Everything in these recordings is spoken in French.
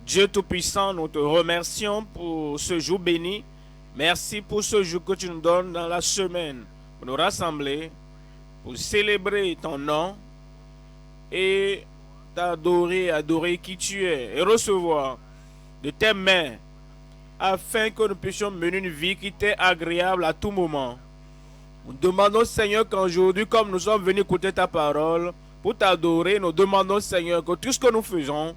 Dieu Tout-Puissant, nous te remercions pour ce jour béni. Merci pour ce jour que tu nous donnes dans la semaine pour nous rassembler, pour célébrer ton nom et t'adorer, adorer qui tu es et recevoir de tes mains afin que nous puissions mener une vie qui t'est agréable à tout moment. Nous demandons, Seigneur, qu'aujourd'hui, comme nous sommes venus écouter ta parole, pour t'adorer, nous demandons, Seigneur, que tout ce que nous faisons,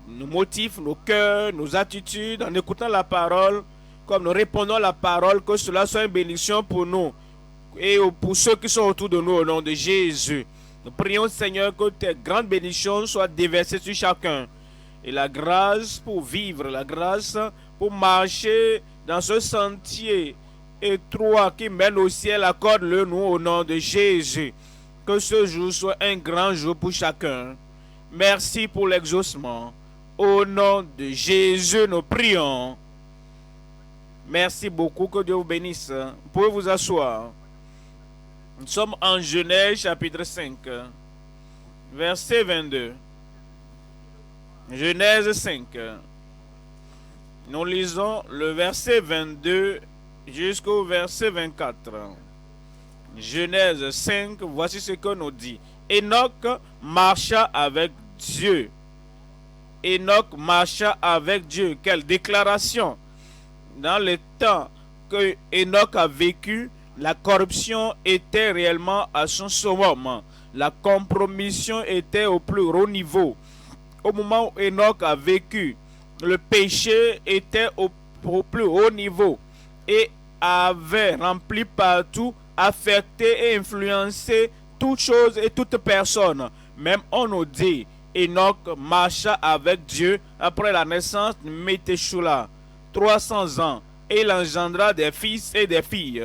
nos motifs, nos cœurs, nos attitudes, en écoutant la parole, comme nous répondons à la parole, que cela soit une bénédiction pour nous et pour ceux qui sont autour de nous au nom de Jésus. Nous prions, Seigneur, que tes grandes bénédictions soient déversées sur chacun. Et la grâce pour vivre, la grâce pour marcher dans ce sentier étroit qui mène au ciel, accorde-le nous au nom de Jésus. Que ce jour soit un grand jour pour chacun. Merci pour l'exaucement. Au nom de Jésus, nous prions. Merci beaucoup, que Dieu vous bénisse. Vous pouvez vous asseoir. Nous sommes en Genèse chapitre 5, verset 22. Genèse 5. Nous lisons le verset 22 jusqu'au verset 24. Genèse 5, voici ce que nous dit. Enoch marcha avec Dieu. Enoch marcha avec Dieu. Quelle déclaration! Dans le temps que Enoch a vécu, la corruption était réellement à son summum. La compromission était au plus haut niveau. Au moment où Enoch a vécu, le péché était au plus haut niveau et avait rempli partout, affecté et influencé toutes choses et toute personne. Même on nous dit, Enoch marcha avec Dieu après la naissance de Météchoula, 300 ans, et il engendra des fils et des filles.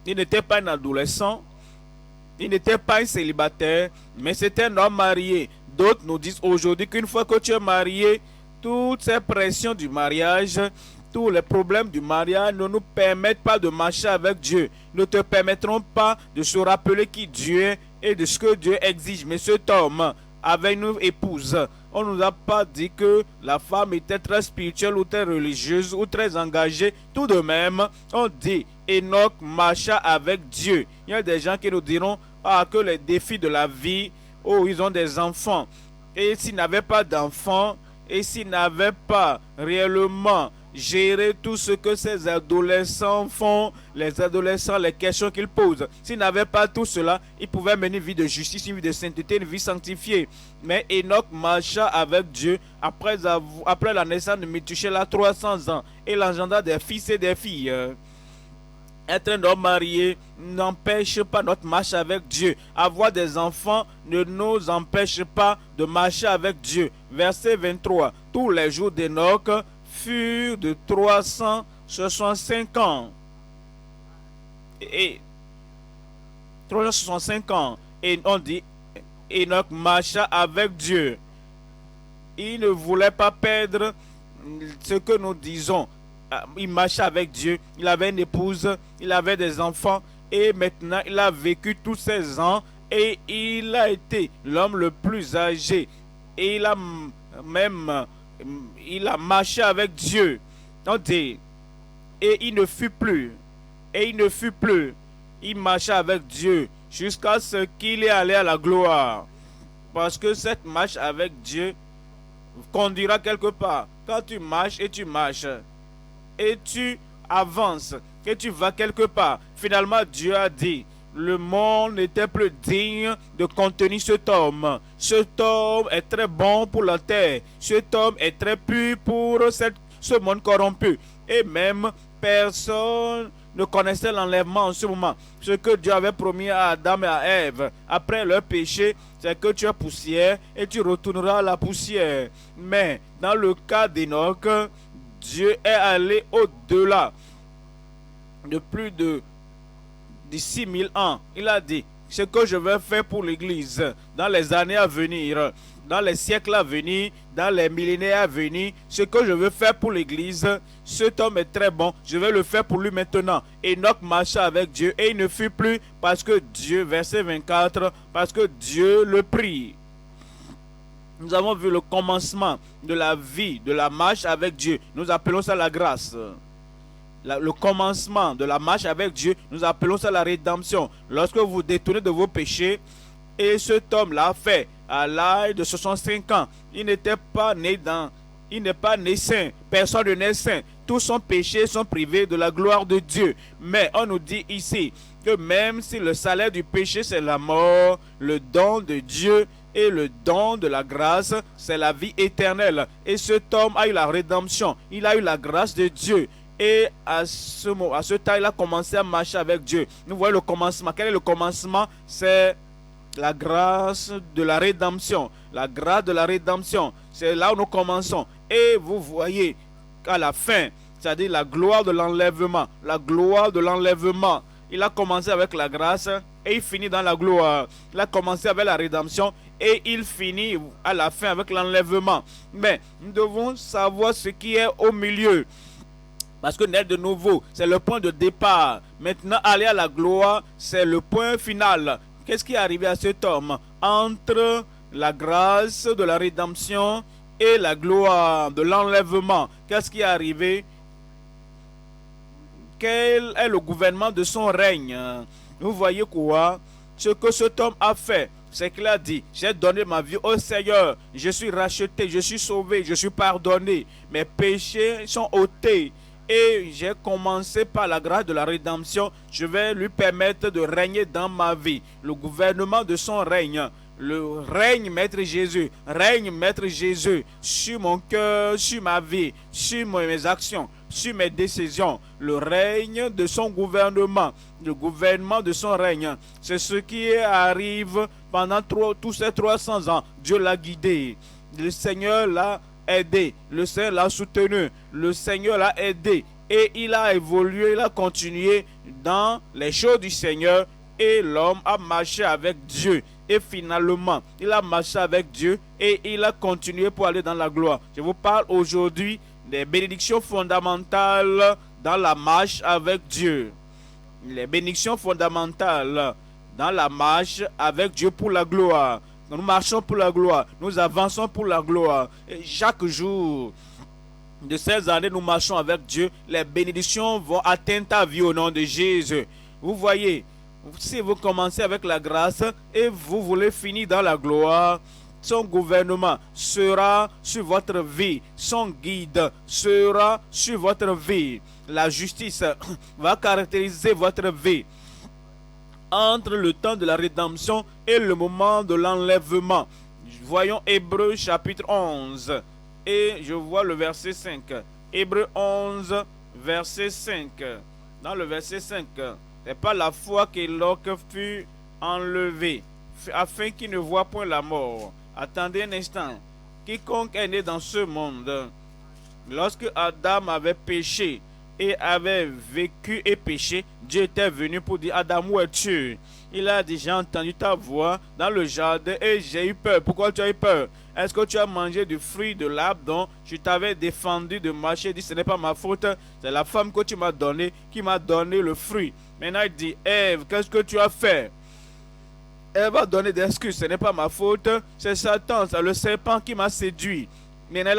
Il n'était pas un adolescent, il n'était pas un célibataire, mais c'était un homme marié. D'autres nous disent aujourd'hui qu'une fois que tu es marié, toutes ces pressions du mariage, tous les problèmes du mariage ne nous permettent pas de marcher avec Dieu, ne te permettront pas de se rappeler qui Dieu est et de ce que Dieu exige. Mais cet homme avait une épouse. On ne nous a pas dit que la femme était très spirituelle ou très religieuse ou très engagée. Tout de même, on dit Enoch marcha avec Dieu. Il y a des gens qui nous diront que les défis de la vie, ils ont des enfants. Et s'ils n'avaient pas d'enfants, et s'ils n'avaient pas réellement gérer tout ce que ces adolescents font, les adolescents, les questions qu'ils posent. S'ils n'avaient pas tout cela, ils pouvaient mener une vie de justice, une vie de sainteté, une vie sanctifiée. Mais Enoch marcha avec Dieu après la naissance de Méthusélah 300 ans. Et il engendra des fils et des filles. Être un homme marié n'empêche pas notre marche avec Dieu. Avoir des enfants ne nous empêche pas de marcher avec Dieu. Verset 23. Tous les jours d'Enoch furent de 365 ans. Et 365 ans. Et on dit, Enoch marcha avec Dieu. Il ne voulait pas perdre ce que nous disons. Il marchait avec Dieu, il avait une épouse, il avait des enfants et maintenant il a vécu tous ces ans et il a été l'homme le plus âgé et il a marché avec Dieu. On dit, et il ne fut plus, il marcha avec Dieu jusqu'à ce qu'il est allé à la gloire. Parce que cette marche avec Dieu conduira quelque part. Quand tu marches et tu marches, et tu avances, et tu vas quelque part. Finalement, Dieu a dit, le monde n'était plus digne de contenir cet homme. Cet homme est très bon pour la terre. Cet homme est très pur pour ce monde corrompu. Et même, personne ne connaissait l'enlèvement en ce moment. Ce que Dieu avait promis à Adam et à Ève, après leur péché, c'est que tu es poussière et tu retourneras à la poussière. Mais, dans le cas d'Enoch, Dieu est allé au-delà de plus de 6000 ans. Il a dit, ce que je vais faire pour l'Église dans les années à venir, dans les siècles à venir, dans les millénaires à venir, ce que je veux faire pour l'Église, cet homme est très bon, je vais le faire pour lui maintenant. Enoch marcha avec Dieu et il ne fut plus parce que Dieu, verset 24, parce que Dieu le prie. Nous avons vu le commencement de la vie, de la marche avec Dieu. Nous appelons ça la grâce. Le commencement de la marche avec Dieu, nous appelons ça la rédemption. Lorsque vous vous détournez de vos péchés, et cet homme l'a fait à l'âge de 65 ans. Il n'est pas né saint. Personne ne naît saint. Tous son péchés sont privés de la gloire de Dieu. Mais on nous dit ici que même si le salaire du péché c'est la mort, le don de Dieu et le don de la grâce c'est la vie éternelle. Et cet homme a eu la rédemption. Il a eu la grâce de Dieu. Et à ce temps, il a commencé à marcher avec Dieu. Nous voyons le commencement. Quel est le commencement? C'est la grâce de la rédemption. La grâce de la rédemption. C'est là où nous commençons. Et vous voyez qu'à la fin, c'est-à-dire la gloire de l'enlèvement. La gloire de l'enlèvement. Il a commencé avec la grâce et il finit dans la gloire. Il a commencé avec la rédemption et il finit à la fin avec l'enlèvement. Mais nous devons savoir ce qui est au milieu. Parce que naître de nouveau, c'est le point de départ. Maintenant, aller à la gloire, c'est le point final. Qu'est-ce qui est arrivé à cet homme? Entre la grâce de la rédemption et la gloire de l'enlèvement, qu'est-ce qui est arrivé? Quel est le gouvernement de son règne? Vous voyez quoi? Ce que cet homme a fait, c'est qu'il a dit, j'ai donné ma vie au Seigneur, je suis racheté, je suis sauvé, je suis pardonné, mes péchés sont ôtés. Et j'ai commencé par la grâce de la rédemption. Je vais lui permettre de régner dans ma vie. Le gouvernement de son règne. Le règne, Maître Jésus. Règne, Maître Jésus, sur mon cœur, sur ma vie, sur mes actions, sur mes décisions. Le règne de son gouvernement. Le gouvernement de son règne. C'est ce qui arrive pendant tous ces 300 ans. Dieu l'a guidé. Le Seigneur l'a aidé, le Seigneur l'a soutenu, le Seigneur l'a aidé et il a évolué, il a continué dans les choses du Seigneur et l'homme a marché avec Dieu et finalement il a marché avec Dieu et il a continué pour aller dans la gloire. Je vous parle aujourd'hui des bénédictions fondamentales dans la marche avec Dieu. Les bénédictions fondamentales dans la marche avec Dieu pour la gloire. Nous marchons pour la gloire, nous avançons pour la gloire. Et chaque jour de ces années, nous marchons avec Dieu. Les bénédictions vont atteindre ta vie au nom de Jésus. Vous voyez, si vous commencez avec la grâce et vous voulez finir dans la gloire, son gouvernement sera sur votre vie. Son guide sera sur votre vie. La justice va caractériser votre vie. Entre le temps de la rédemption et le moment de l'enlèvement. Voyons Hébreux chapitre 11 et je vois le verset 5. Hébreux 11 verset 5. Dans le verset 5, c'est pas la foi qu'Enoch fut enlevé afin qu'il ne voie point la mort. Attendez un instant. Quiconque est né dans ce monde, lorsque Adam avait péché et avait vécu et péché, Dieu était venu pour dire, Adam, où es-tu? Il a dit, j'ai entendu ta voix dans le jardin et j'ai eu peur. Pourquoi tu as eu peur? Est-ce que tu as mangé du fruit de l'arbre dont je t'avais défendu de marcher? Il dit, ce n'est pas ma faute, c'est la femme que tu m'as donnée qui m'a donné le fruit. Maintenant il dit, Ève, qu'est-ce que tu as fait? Elle va donner des excuses, ce n'est pas ma faute, c'est Satan, c'est le serpent qui m'a séduit. Maintenant,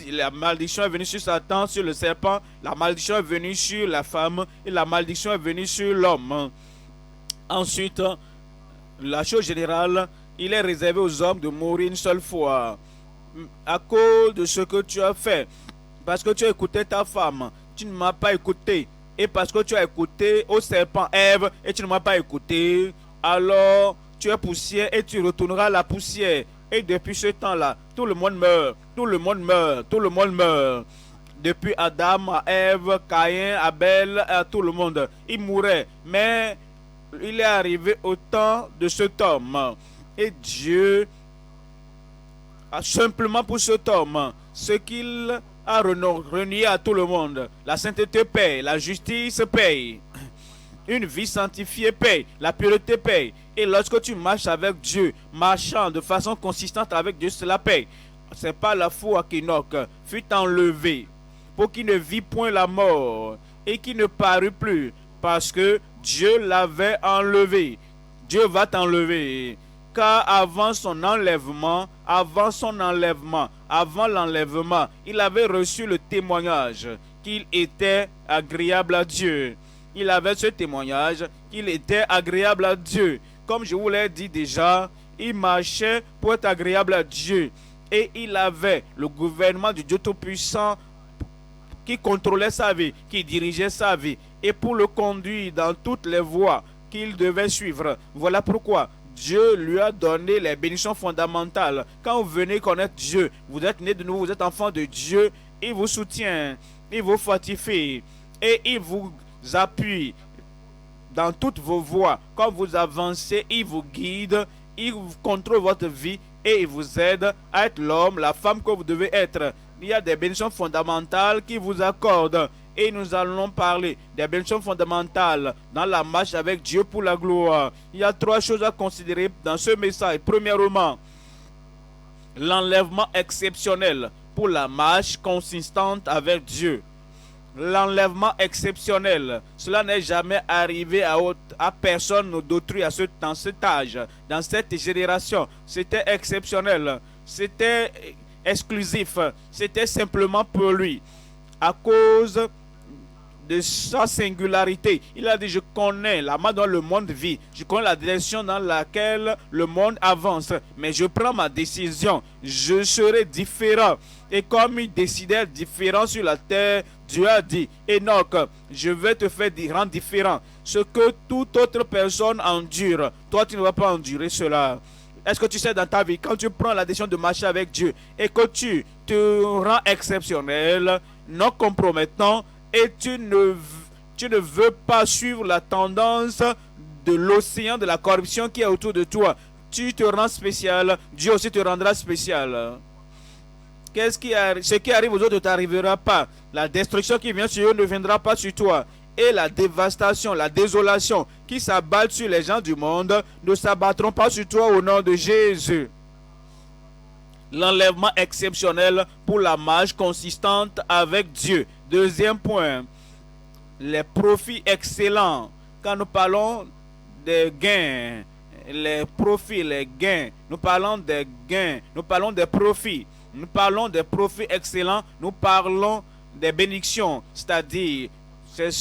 la malédiction est venue sur Satan, sur le serpent. La malédiction est venue sur la femme. Et la malédiction est venue sur l'homme. Ensuite, la chose générale, il est réservé aux hommes de mourir une seule fois. À cause de ce que tu as fait. Parce que tu as écouté ta femme. Tu ne m'as pas écouté. Et parce que tu as écouté au serpent Ève et tu ne m'as pas écouté, alors tu es poussière et tu retourneras à la poussière. Et depuis ce temps-là, tout le monde meurt, tout le monde meurt, tout le monde meurt. Depuis Adam à Ève, Caïn, Abel, à tout le monde, il mourait. Mais il est arrivé au temps de cet homme. Et Dieu a simplement pour cet homme ce qu'il a renié à tout le monde. La sainteté paye, la justice paye. Une vie sanctifiée paye, la pureté paye. Et lorsque tu marches avec Dieu, marchant de façon consistante avec Dieu, cela paye. C'est pas la foi qu'Enoch fut enlevé pour qu'il ne vit point la mort et qu'il ne parut plus parce que Dieu l'avait enlevé. Dieu va t'enlever. Car avant son enlèvement, avant son enlèvement, avant l'enlèvement, il avait reçu le témoignage qu'il était agréable à Dieu. Il avait ce témoignage qu'il était agréable à Dieu. Comme je vous l'ai dit déjà, il marchait pour être agréable à Dieu. Et il avait le gouvernement du Dieu Tout-Puissant qui contrôlait sa vie, qui dirigeait sa vie, et pour le conduire dans toutes les voies qu'il devait suivre. Voilà pourquoi Dieu lui a donné les bénédictions fondamentales. Quand vous venez connaître Dieu, vous êtes né de nouveau, vous êtes enfant de Dieu, il vous soutient, il vous fortifie, et il vous appuie dans toutes vos voies. Quand vous avancez, il vous guide, il contrôle votre vie, et il vous aide à être l'homme, la femme que vous devez être. Il y a des bénédictions fondamentales qu'il vous accorde. Et nous allons parler des bénédictions fondamentales dans la marche avec Dieu pour la gloire. Il y a 3 choses à considérer dans ce message. Premièrement, l'enlèvement exceptionnel pour la marche consistante avec Dieu. L'enlèvement exceptionnel, cela n'est jamais arrivé à personne d'autrui dans cet âge, dans cette génération. C'était exceptionnel, c'était exclusif, c'était simplement pour lui. À cause de sa singularité, il a dit: je connais la main dont le monde vit, je connais la direction dans laquelle le monde avance, mais je prends ma décision, je serai différent. Et comme il décidait différent sur la terre, Dieu a dit: Enoch, je vais te faire rendre différent. Ce que toute autre personne endure, toi tu ne vas pas endurer cela. Est-ce que tu sais dans ta vie, quand tu prends la décision de marcher avec Dieu et que tu te rends exceptionnel, non compromettant, et tu ne veux pas suivre la tendance de l'océan de la corruption qui est autour de toi, tu te rends spécial, Dieu aussi te rendra spécial. Ce qui arrive aux autres ne t'arrivera pas. La destruction qui vient sur eux ne viendra pas sur toi. Et la dévastation, la désolation qui s'abattent sur les gens du monde ne s'abattront pas sur toi au nom de Jésus. L'enlèvement exceptionnel pour la marche consistante avec Dieu. Deuxième point, les profits excellents. Quand nous parlons des gains, les profits, les gains, nous parlons des gains, nous parlons des profits. Nous parlons des profits excellents, nous parlons des bénédictions, c'est-à-dire, c'est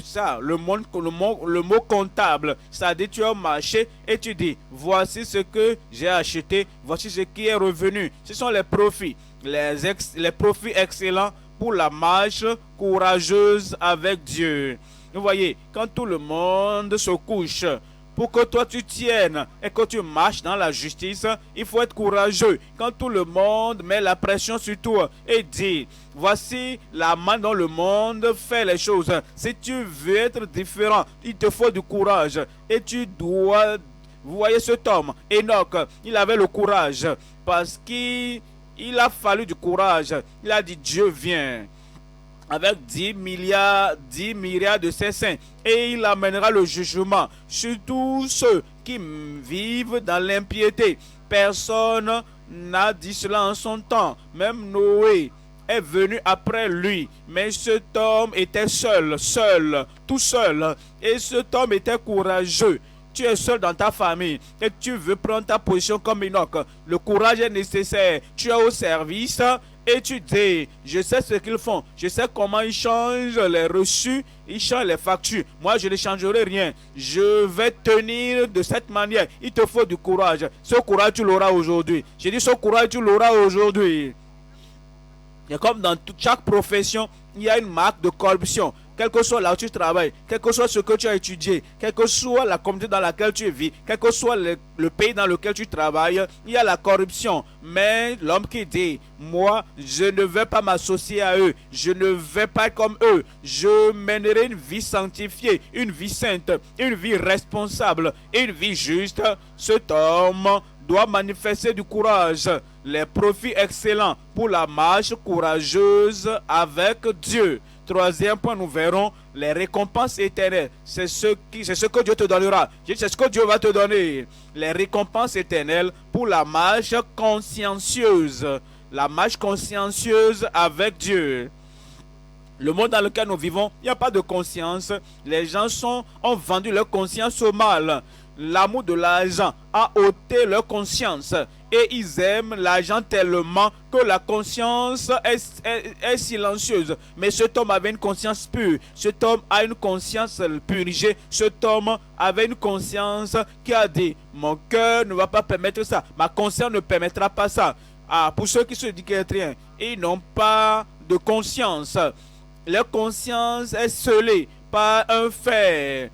ça, le mot comptable, c'est-à-dire tu as marché et tu dis: voici ce que j'ai acheté, voici ce qui est revenu. Ce sont les profits, les profits excellents pour la marche courageuse avec Dieu. Vous voyez, quand tout le monde se couche, pour que toi tu tiennes et que tu marches dans la justice, il faut être courageux. Quand tout le monde met la pression sur toi et dit: voici la main dont le monde fait les choses. Si tu veux être différent, il te faut du courage. Et tu dois... Vous voyez cet homme, Enoch, il avait le courage parce qu'il a fallu du courage. Il a dit: Dieu vient avec 10 milliards de ses saints, et il amènera le jugement sur tous ceux qui vivent dans l'impiété. Personne n'a dit cela en son temps. Même Noé est venu après lui, mais cet homme était seul, tout seul, et cet homme était courageux. Tu es seul dans ta famille et tu veux prendre ta position comme Enoch. Le courage est nécessaire. Tu es au service et tu dis: je sais ce qu'ils font, je sais comment ils changent les reçus, ils changent les factures. Moi, je ne changerai rien. Je vais tenir de cette manière. Il te faut du courage. Ce courage, tu l'auras aujourd'hui. J'ai dit: ce courage, tu l'auras aujourd'hui. Et comme dans chaque profession, il y a une marque de corruption. Quel que soit là où tu travailles, quel que soit ce que tu as étudié, quelle que soit la communauté dans laquelle tu vis, quel que soit le pays dans lequel tu travailles, il y a la corruption. Mais l'homme qui dit: moi, je ne vais pas m'associer à eux, je ne vais pas être comme eux, je mènerai une vie sanctifiée, une vie sainte, une vie responsable, une vie juste, cet homme doit manifester du courage, les profits excellents pour la marche courageuse avec Dieu. Troisième point, nous verrons les récompenses éternelles. C'est ce que Dieu te donnera. C'est ce que Dieu va te donner. Les récompenses éternelles pour la marche consciencieuse. La marche consciencieuse avec Dieu. Le monde dans lequel nous vivons, il n'y a pas de conscience. Les gens ont vendu leur conscience au mal. L'amour de l'argent a ôté leur conscience. et ils aiment l'argent tellement que la conscience est silencieuse. Mais cet homme avait une conscience pure. Cet homme a une conscience purgée. Cet homme avait une conscience qui a dit, mon cœur ne va pas permettre ça. Ma conscience ne permettra pas ça. Ah, pour ceux qui se disent chrétiens, ils n'ont pas de conscience. Leur conscience est scellée par un fer.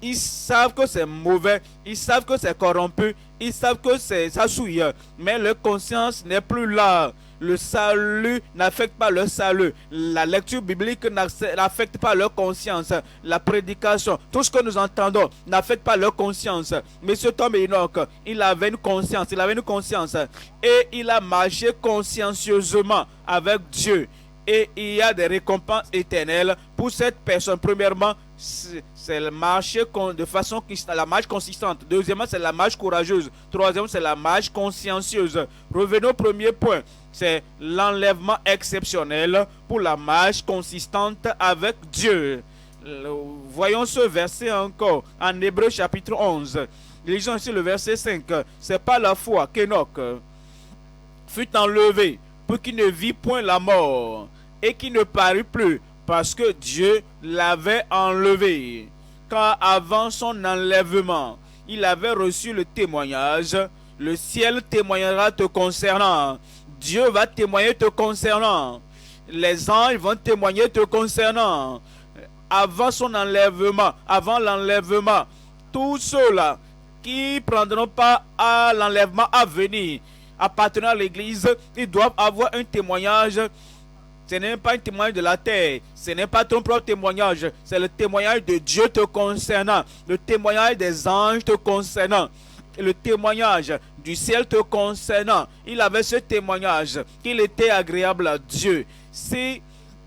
Ils savent que c'est mauvais, ils savent que c'est corrompu, ils savent que ça souille, mais leur conscience n'est plus là. Le salut n'affecte pas leur salut. La lecture biblique n'affecte pas leur conscience. La prédication, tout ce que nous entendons n'affecte pas leur conscience. Mais cet homme Enoch, il avait une conscience, et il a marché consciencieusement avec Dieu. Et il y a des récompenses éternelles pour cette personne. Premièrement, c'est le marcher de façon la marche consistante. Deuxièmement, c'est la marche courageuse. Troisièmement, c'est la marche consciencieuse. Revenons au premier point. C'est l'enlèvement exceptionnel pour la marche consistante avec Dieu. Voyons ce verset encore en Hébreux chapitre 11. Lisons ici le verset 5. C'est par la foi qu'Enoch fut enlevé pour qu'il ne vit point la mort et qu'il ne parut plus, parce que Dieu l'avait enlevé. Car avant son enlèvement, il avait reçu le témoignage. Le ciel témoignera te concernant. Dieu va témoigner te concernant. Les anges vont témoigner te concernant. Avant son enlèvement, avant l'enlèvement, tous ceux-là qui prendront part à l'enlèvement à venir, appartenant à l'église, ils doivent avoir un témoignage. Ce n'est pas un témoignage de la terre, ce n'est pas ton propre témoignage, c'est le témoignage de Dieu te concernant, le témoignage des anges te concernant, le témoignage du ciel te concernant. Il avait ce témoignage qu'il était agréable à Dieu. Si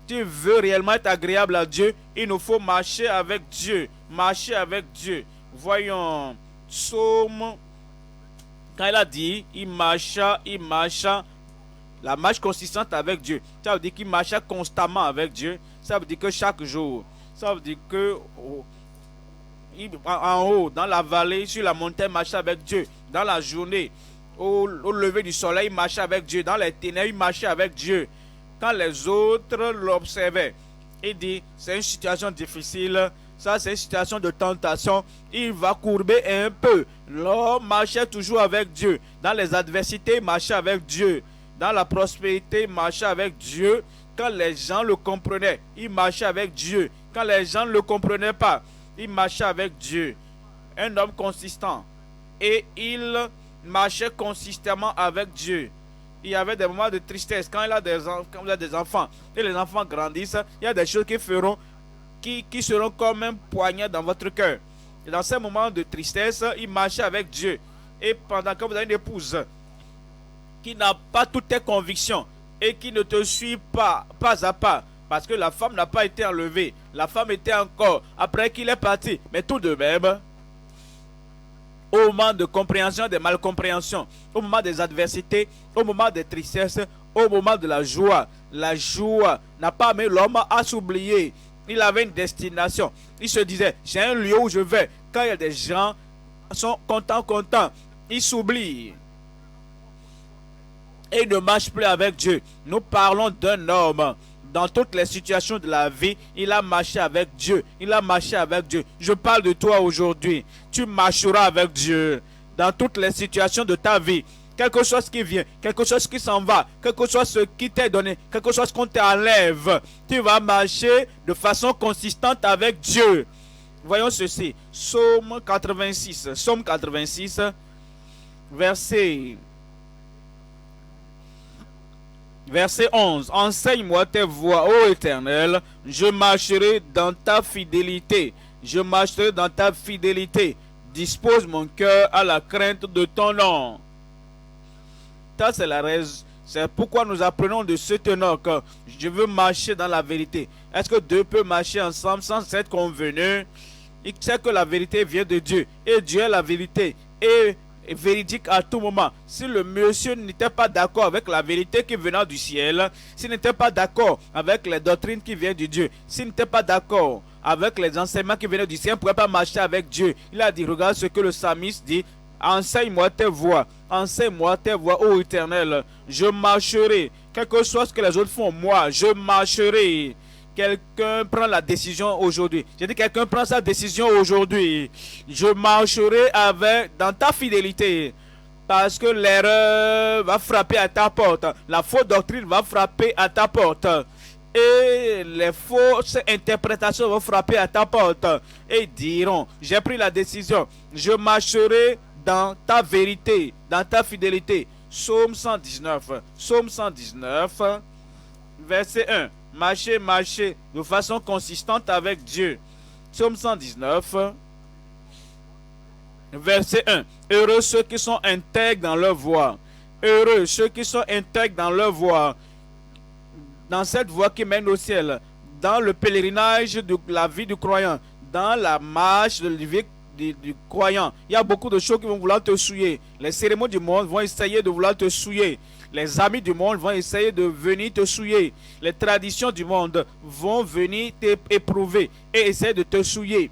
tu veux réellement être agréable à Dieu, il nous faut marcher avec Dieu. Marcher avec Dieu. Voyons, Psaume, quand il a dit, il marcha, la marche consistante avec Dieu. Ça veut dire qu'il marcha constamment avec Dieu. Ça veut dire que chaque jour. Ça veut dire que en haut, dans la vallée, sur la montagne, il marchait avec Dieu. Dans la journée, au lever du soleil, il marchait avec Dieu. Dans les ténèbres, il marchait avec Dieu. Quand les autres l'observaient, il dit, c'est une situation difficile. Ça, c'est une situation de tentation. Il va courber un peu. L'homme marchait toujours avec Dieu. Dans les adversités, il marchait avec Dieu. Dans la prospérité, il marchait avec Dieu. Quand les gens le comprenaient, il marchait avec Dieu. Quand les gens ne le comprenaient pas, il marchait avec Dieu. Un homme consistant. Et il marchait consistamment avec Dieu. Il y avait des moments de tristesse. Quand il a des enfants, et les enfants grandissent, il y a des choses qui feront, qui seront comme un poignard dans votre cœur. Et dans ces moments de tristesse, il marchait avec Dieu. Et pendant que vous avez une épouse qui n'a pas toutes tes convictions et qui ne te suit pas à pas, parce que la femme n'a pas été enlevée, la femme était encore après qu'il est parti, mais tout de même, au moment de compréhension, des malcompréhensions, au moment des adversités, au moment des tristesses, au moment de la joie n'a pas amené l'homme à s'oublier. Il avait une destination. Il se disait, j'ai un lieu où je vais. Quand il y a des gens qui sont contents, ils s'oublient. Et ils ne marchent plus avec Dieu. Nous parlons d'un homme. Dans toutes les situations de la vie, il a marché avec Dieu. Il a marché avec Dieu. Je parle de toi aujourd'hui. Tu marcheras avec Dieu. Dans toutes les situations de ta vie. Quelque chose qui vient, quelque chose qui s'en va, quelque chose qui t'est donné, quelque chose qu'on t'enlève, tu vas marcher de façon consistante avec Dieu. Voyons ceci. Psaume 86, verset 11. Enseigne-moi tes voies, ô Éternel, je marcherai dans ta fidélité. Je marcherai dans ta fidélité. Dispose mon cœur à la crainte de ton nom. Ça, c'est la raison. C'est pourquoi nous apprenons de ce tenant que je veux marcher dans la vérité. Est-ce que deux peuvent marcher ensemble sans être convenus? Il sait que la vérité vient de Dieu. Et Dieu est la vérité. Et véridique à tout moment. Si le monsieur n'était pas d'accord avec la vérité qui venait du ciel, s'il n'était pas d'accord avec les doctrines qui viennent de Dieu, s'il n'était pas d'accord avec les enseignements qui venaient du ciel, il ne pourrait pas marcher avec Dieu. Il a dit, regarde ce que le psalmiste dit, Enseigne-moi tes voies. Enseigne-moi tes voies, ô Éternel. Je marcherai. Quel que soit ce que les autres font, moi, je marcherai. Quelqu'un prend la décision aujourd'hui. J'ai dit, quelqu'un prend sa décision aujourd'hui. Je marcherai dans ta fidélité. Parce que l'erreur va frapper à ta porte. La fausse doctrine va frapper à ta porte. Et les fausses interprétations vont frapper à ta porte. Et diront, j'ai pris la décision. Je marcherai dans ta vérité, dans ta fidélité. Psaume 119. Psaume 119, verset 1. Marchez, marchez de façon consistante avec Dieu. Psaume 119, verset 1. Heureux ceux qui sont intègres dans leur voie. Heureux ceux qui sont intègres dans leur voie. Dans cette voie qui mène au ciel. Dans le pèlerinage de la vie du croyant. Dans la marche de la vie du croyant. Il y a beaucoup de choses qui vont vouloir te souiller. Les cérémonies du monde vont essayer de vouloir te souiller. Les amis du monde vont essayer de venir te souiller. Les traditions du monde vont venir t'éprouver et essayer de te souiller.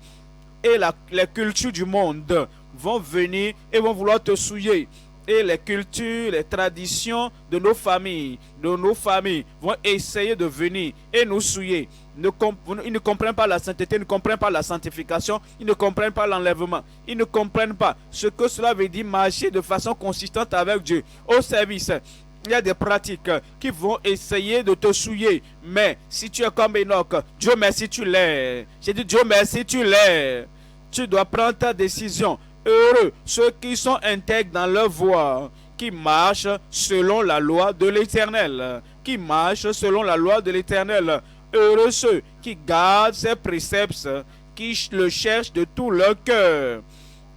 Et les cultures du monde vont venir et vont vouloir te souiller. Et les cultures, les traditions de nos familles vont essayer de venir et nous souiller. Ils ne comprennent pas la sainteté, ils ne comprennent pas la sanctification, ils ne comprennent pas l'enlèvement, ils ne comprennent pas ce que cela veut dire marcher de façon consistante avec Dieu. Au service, il y a des pratiques qui vont essayer de te souiller. Mais si tu es comme Enoch, Dieu merci tu l'es. J'ai dit Dieu merci tu l'es. Tu dois prendre ta décision. Heureux ceux qui sont intègres dans leur voie, qui marchent selon la loi de l'Éternel. Qui marchent selon la loi de l'Éternel. Heureux ceux qui gardent ses préceptes, qui le cherchent de tout leur cœur,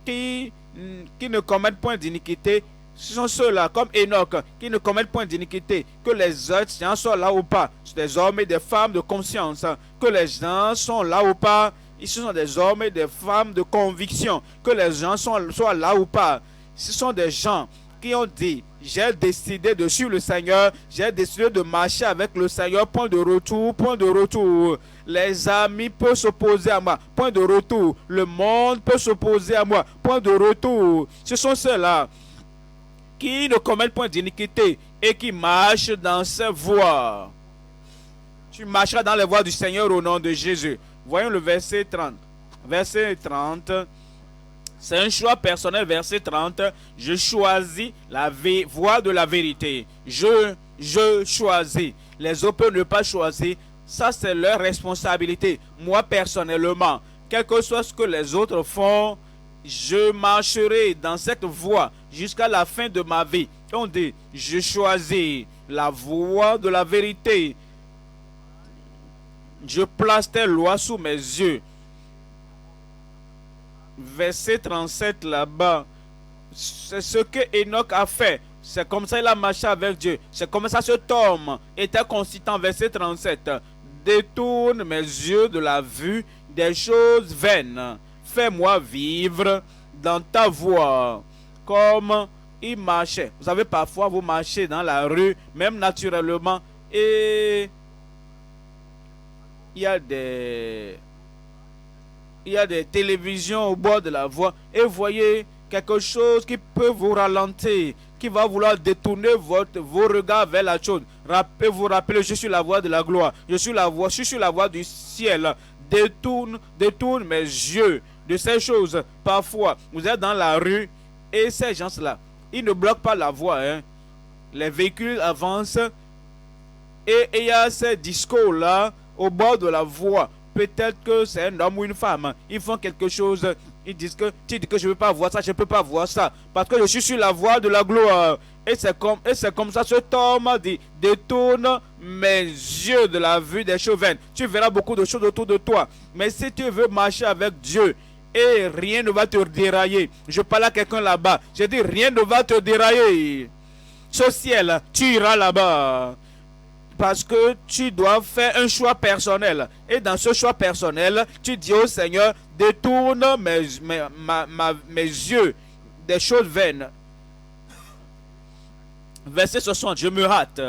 qui ne commettent point d'iniquité. Ce sont ceux-là, comme Enoch, qui ne commettent point d'iniquité. Que les gens soient là ou pas. Des hommes et des femmes de conscience. Que les gens sont là ou pas. Ce sont des hommes et des femmes de conviction. Que les gens soient là ou pas. Ce sont des gens qui ont dit, j'ai décidé de suivre le Seigneur. J'ai décidé de marcher avec le Seigneur. Point de retour, point de retour. Les amis peuvent s'opposer à moi. Point de retour. Le monde peut s'opposer à moi. Point de retour. Ce sont ceux-là qui ne commettent point d'iniquité et qui marchent dans ses voies. Tu marcheras dans les voies du Seigneur au nom de Jésus. Voyons le verset 30. Verset 30. C'est un choix personnel, verset 30. Je choisis la voie de la vérité. Je choisis. Les autres peuvent ne pas choisir. Ça, c'est leur responsabilité. Moi, personnellement, quel que soit ce que les autres font, je marcherai dans cette voie jusqu'à la fin de ma vie. On dit, je choisis la voie de la vérité. Je place tes lois sous mes yeux. Verset 37 là-bas. C'est ce que Enoch a fait. C'est comme ça qu'il a marché avec Dieu. C'est comme ça cet homme était consistant. Verset 37. Détourne mes yeux de la vue des choses vaines. Fais-moi vivre dans ta voie. Comme il marchait. Vous savez, parfois vous marchez dans la rue, même naturellement, et il y a des télévisions au bord de la voie et vous voyez quelque chose qui peut vous ralentir, qui va vouloir détourner vos regards vers la chose. Vous rappelez, je suis la voie de la gloire, je suis la voie du ciel. Détourne mes yeux de ces choses. Parfois, vous êtes dans la rue et ces gens-là, ils ne bloquent pas la voie. Les véhicules avancent et il y a ces discours-là au bord de la voie. Peut-être que c'est un homme ou une femme. Ils font quelque chose. Ils disent que tu dis que je ne peux pas voir ça, je ne peux pas voir ça. Parce que je suis sur la voie de la gloire. Et c'est comme ça, cet homme dit, détourne mes yeux de la vue des choses vaines. Tu verras beaucoup de choses autour de toi. Mais si tu veux marcher avec Dieu, et rien ne va te dérailler. Je parle à quelqu'un là-bas. Je dis, rien ne va te dérailler. Ce ciel, tu iras là-bas. Parce que tu dois faire un choix personnel. Et dans ce choix personnel, tu dis au Seigneur, détourne mes yeux des choses vaines. Verset 60, je me hâte.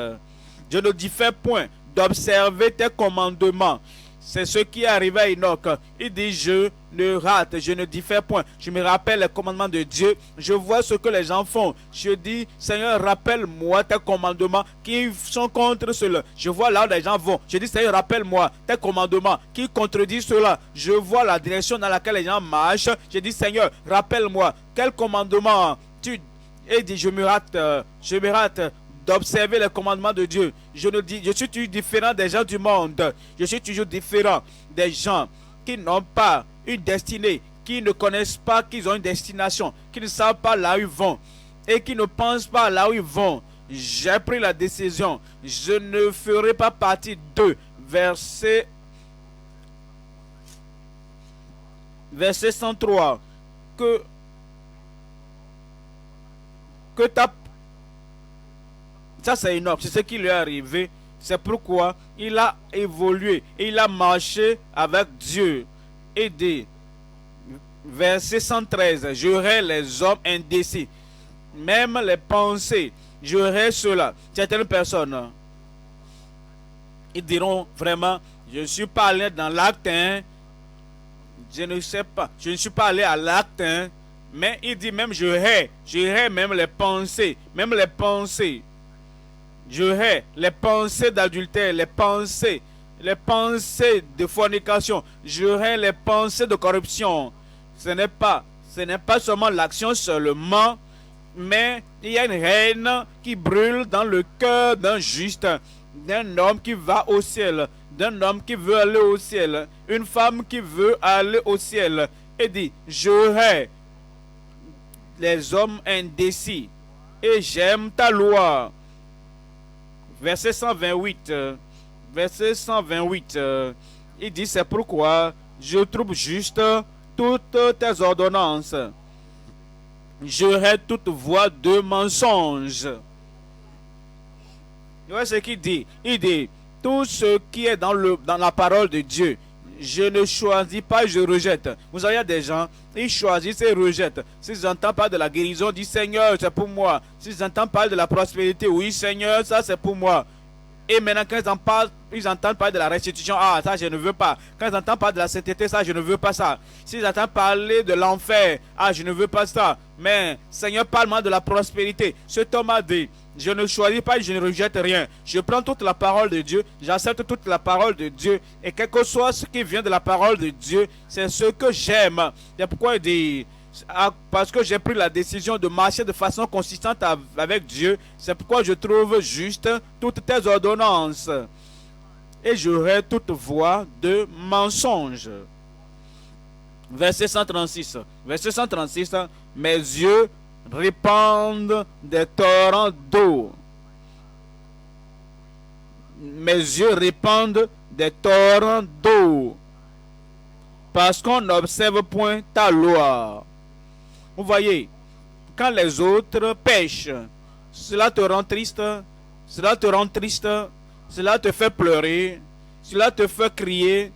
Je ne diffère point d'observer tes commandements. C'est ce qui est arrivé à Enoch. Il dit, je ne rate, je ne diffère point. Je me rappelle les commandements de Dieu. Je vois ce que les gens font. Je dis, Seigneur, rappelle-moi tes commandements qui sont contre cela. Je vois là où les gens vont. Je dis, Seigneur, rappelle-moi tes commandements qui contredisent cela. Je vois la direction dans laquelle les gens marchent. Je dis, Seigneur, rappelle-moi quel commandement tu... Et dit, je me rate d'observer les commandements de Dieu. Je suis toujours différent des gens du monde. Je suis toujours différent des gens qui n'ont pas une destinée, qui ne connaissent pas qu'ils ont une destination, qui ne savent pas là où ils vont et qui ne pensent pas là où ils vont. J'ai pris la décision. Je ne ferai pas partie d'eux. Verset 103. Que ta... Ça, c'est Enoch, c'est ce qui lui est arrivé. C'est pourquoi il a évolué, il a marché avec Dieu. Et dit, verset 113, j'aurai les hommes indécis, même les pensées, j'aurai cela. Certaines personnes, ils diront vraiment, je ne suis pas allé dans l'acte 1, je ne sais pas, je ne suis pas allé à l'acte 1, mais il dit même j'aurai même les pensées, Je hais les pensées d'adultère, les pensées de fornication. Je hais les pensées de corruption. Ce n'est pas seulement l'action seulement, mais il y a une haine qui brûle dans le cœur d'un juste, d'un homme qui va au ciel, d'un homme qui veut aller au ciel, une femme qui veut aller au ciel. Et dit, je hais les hommes indécis et j'aime ta loi. Verset 128, il dit, c'est pourquoi je trouve juste toutes tes ordonnances. Je hais toute voie de mensonge. Vous voyez ce qu'il dit? Il dit, tout ce qui est dans la parole de Dieu, je ne choisis pas, je rejette. Vous voyez, des gens, ils choisissent et rejettent. S'ils entendent parler de la guérison, disent Seigneur, c'est pour moi. S'ils entendent parler de la prospérité, oui Seigneur, ça c'est pour moi. Et maintenant, quand ils entendent parler de la restitution, ah, ça je ne veux pas. Quand ils entendent parler de la sainteté, ça je ne veux pas ça. S'ils entendent parler de l'enfer, ah, je ne veux pas ça. Mais Seigneur, parle-moi de la prospérité. Cet homme a dit, je ne choisis pas, je ne rejette rien. Je prends toute la parole de Dieu, j'accepte toute la parole de Dieu. Et quel que soit ce qui vient de la parole de Dieu, c'est ce que j'aime. C'est pourquoi il dit, parce que j'ai pris la décision de marcher de façon consistante avec Dieu, c'est pourquoi je trouve juste toutes tes ordonnances. Et j'aurai toute voie de mensonge. Verset 136. Mes yeux répandent des torrents d'eau. Mes yeux répandent des torrents d'eau. Parce qu'on n'observe point ta loi. Vous voyez, quand les autres pêchent, cela te rend triste, cela te fait pleurer, cela te fait crier,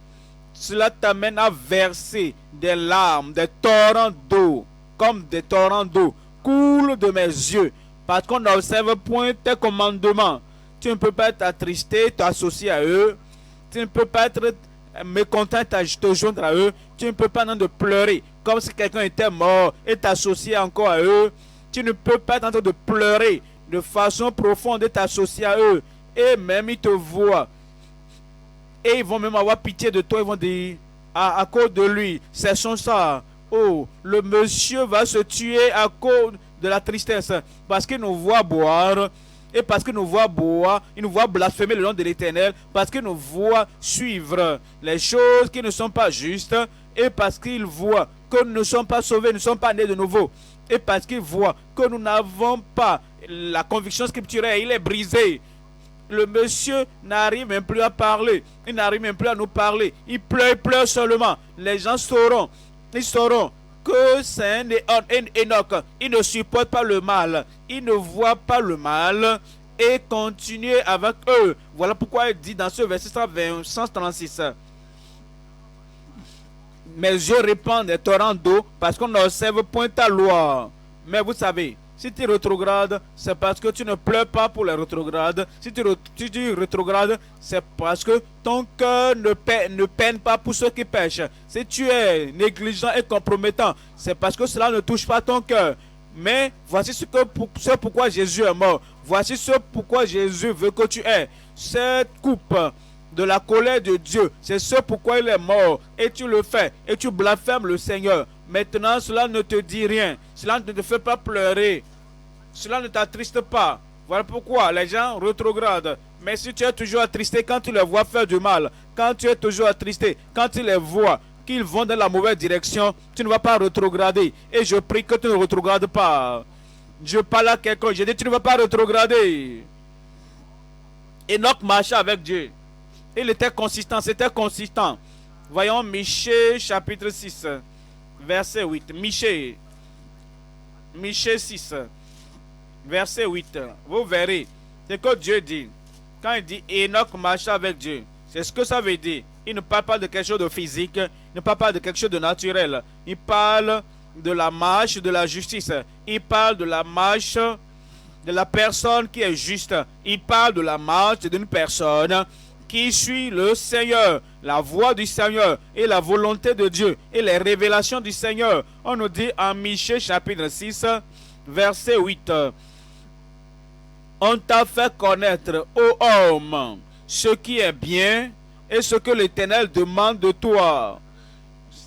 cela t'amène à verser des larmes, des torrents d'eau, comme des torrents d'eau, coulent de mes yeux, parce qu'on n'observe point tes commandements. Tu ne peux pas être attristé, t'associer à eux, tu ne peux pas être mécontent, te joindre à eux, tu ne peux pas non de pleurer, comme si quelqu'un était mort et t'associer encore à eux. Tu ne peux pas être en train de pleurer de façon profonde et t'associer à eux. Et même ils te voient. Et ils vont même avoir pitié de toi. Ils vont dire, à cause de lui, cessons ça. Oh, le monsieur va se tuer à cause de la tristesse. Parce qu'il nous voit boire. Et parce qu'il nous voit boire, il nous voit blasphémer le nom de l'Éternel. Parce qu'il nous voit suivre les choses qui ne sont pas justes. Et parce qu'il voit que nous ne sommes pas sauvés, nous ne sommes pas nés de nouveau. Et parce qu'il voit que nous n'avons pas la conviction scripturelle, il est brisé. Le monsieur n'arrive même plus à parler. Il n'arrive même plus à nous parler. Il pleure seulement. Les gens sauront. Ils sauront que c'est un Enoch. Il ne supporte pas le mal. Il ne voit pas le mal. Et continuer avec eux. Voilà pourquoi il dit dans ce verset 136. Mes yeux répandent des torrents d'eau parce qu'on n'observe point ta loi. Mais vous savez, Si tu rétrogrades, c'est parce que tu ne pleures pas pour les rétrogrades. Si tu rétrogrades, c'est parce que ton cœur ne peine pas pour ceux qui pêchent. Si tu es négligent et compromettant, c'est parce que cela ne touche pas ton cœur. Mais voici ce pourquoi Jésus est mort. Voici ce pourquoi Jésus veut que tu aies. Cette coupe de la colère de Dieu, c'est ce pourquoi il est mort. Et tu le fais. Et tu blasphèmes le Seigneur. Maintenant, cela ne te dit rien. Cela ne te fait pas pleurer. Cela ne t'attriste pas. Voilà pourquoi les gens rétrogradent. Mais si tu es toujours attristé quand tu les vois faire du mal, quand tu es toujours attristé, quand tu les vois qu'ils vont dans la mauvaise direction, tu ne vas pas rétrograder. Et je prie que tu ne rétrogrades pas. Je parle à quelqu'un, je dis tu ne vas pas rétrograder. Enoch marcha avec Dieu. Il était consistant, c'était consistant. Voyons Michée chapitre 6, verset 8. Michée 6, verset 8. Vous verrez ce que Dieu dit. Quand il dit Enoch marcha avec Dieu, c'est ce que ça veut dire. Il ne parle pas de quelque chose de physique, il ne parle pas de quelque chose de naturel. Il parle de la marche de la justice. Il parle de la marche de la personne qui est juste. Il parle de la marche d'une personne qui suit le Seigneur, la voix du Seigneur et la volonté de Dieu et les révélations du Seigneur. On nous dit en Michée chapitre 6, verset 8. On t'a fait connaître, ô homme, ce qui est bien et ce que l'Éternel demande de toi.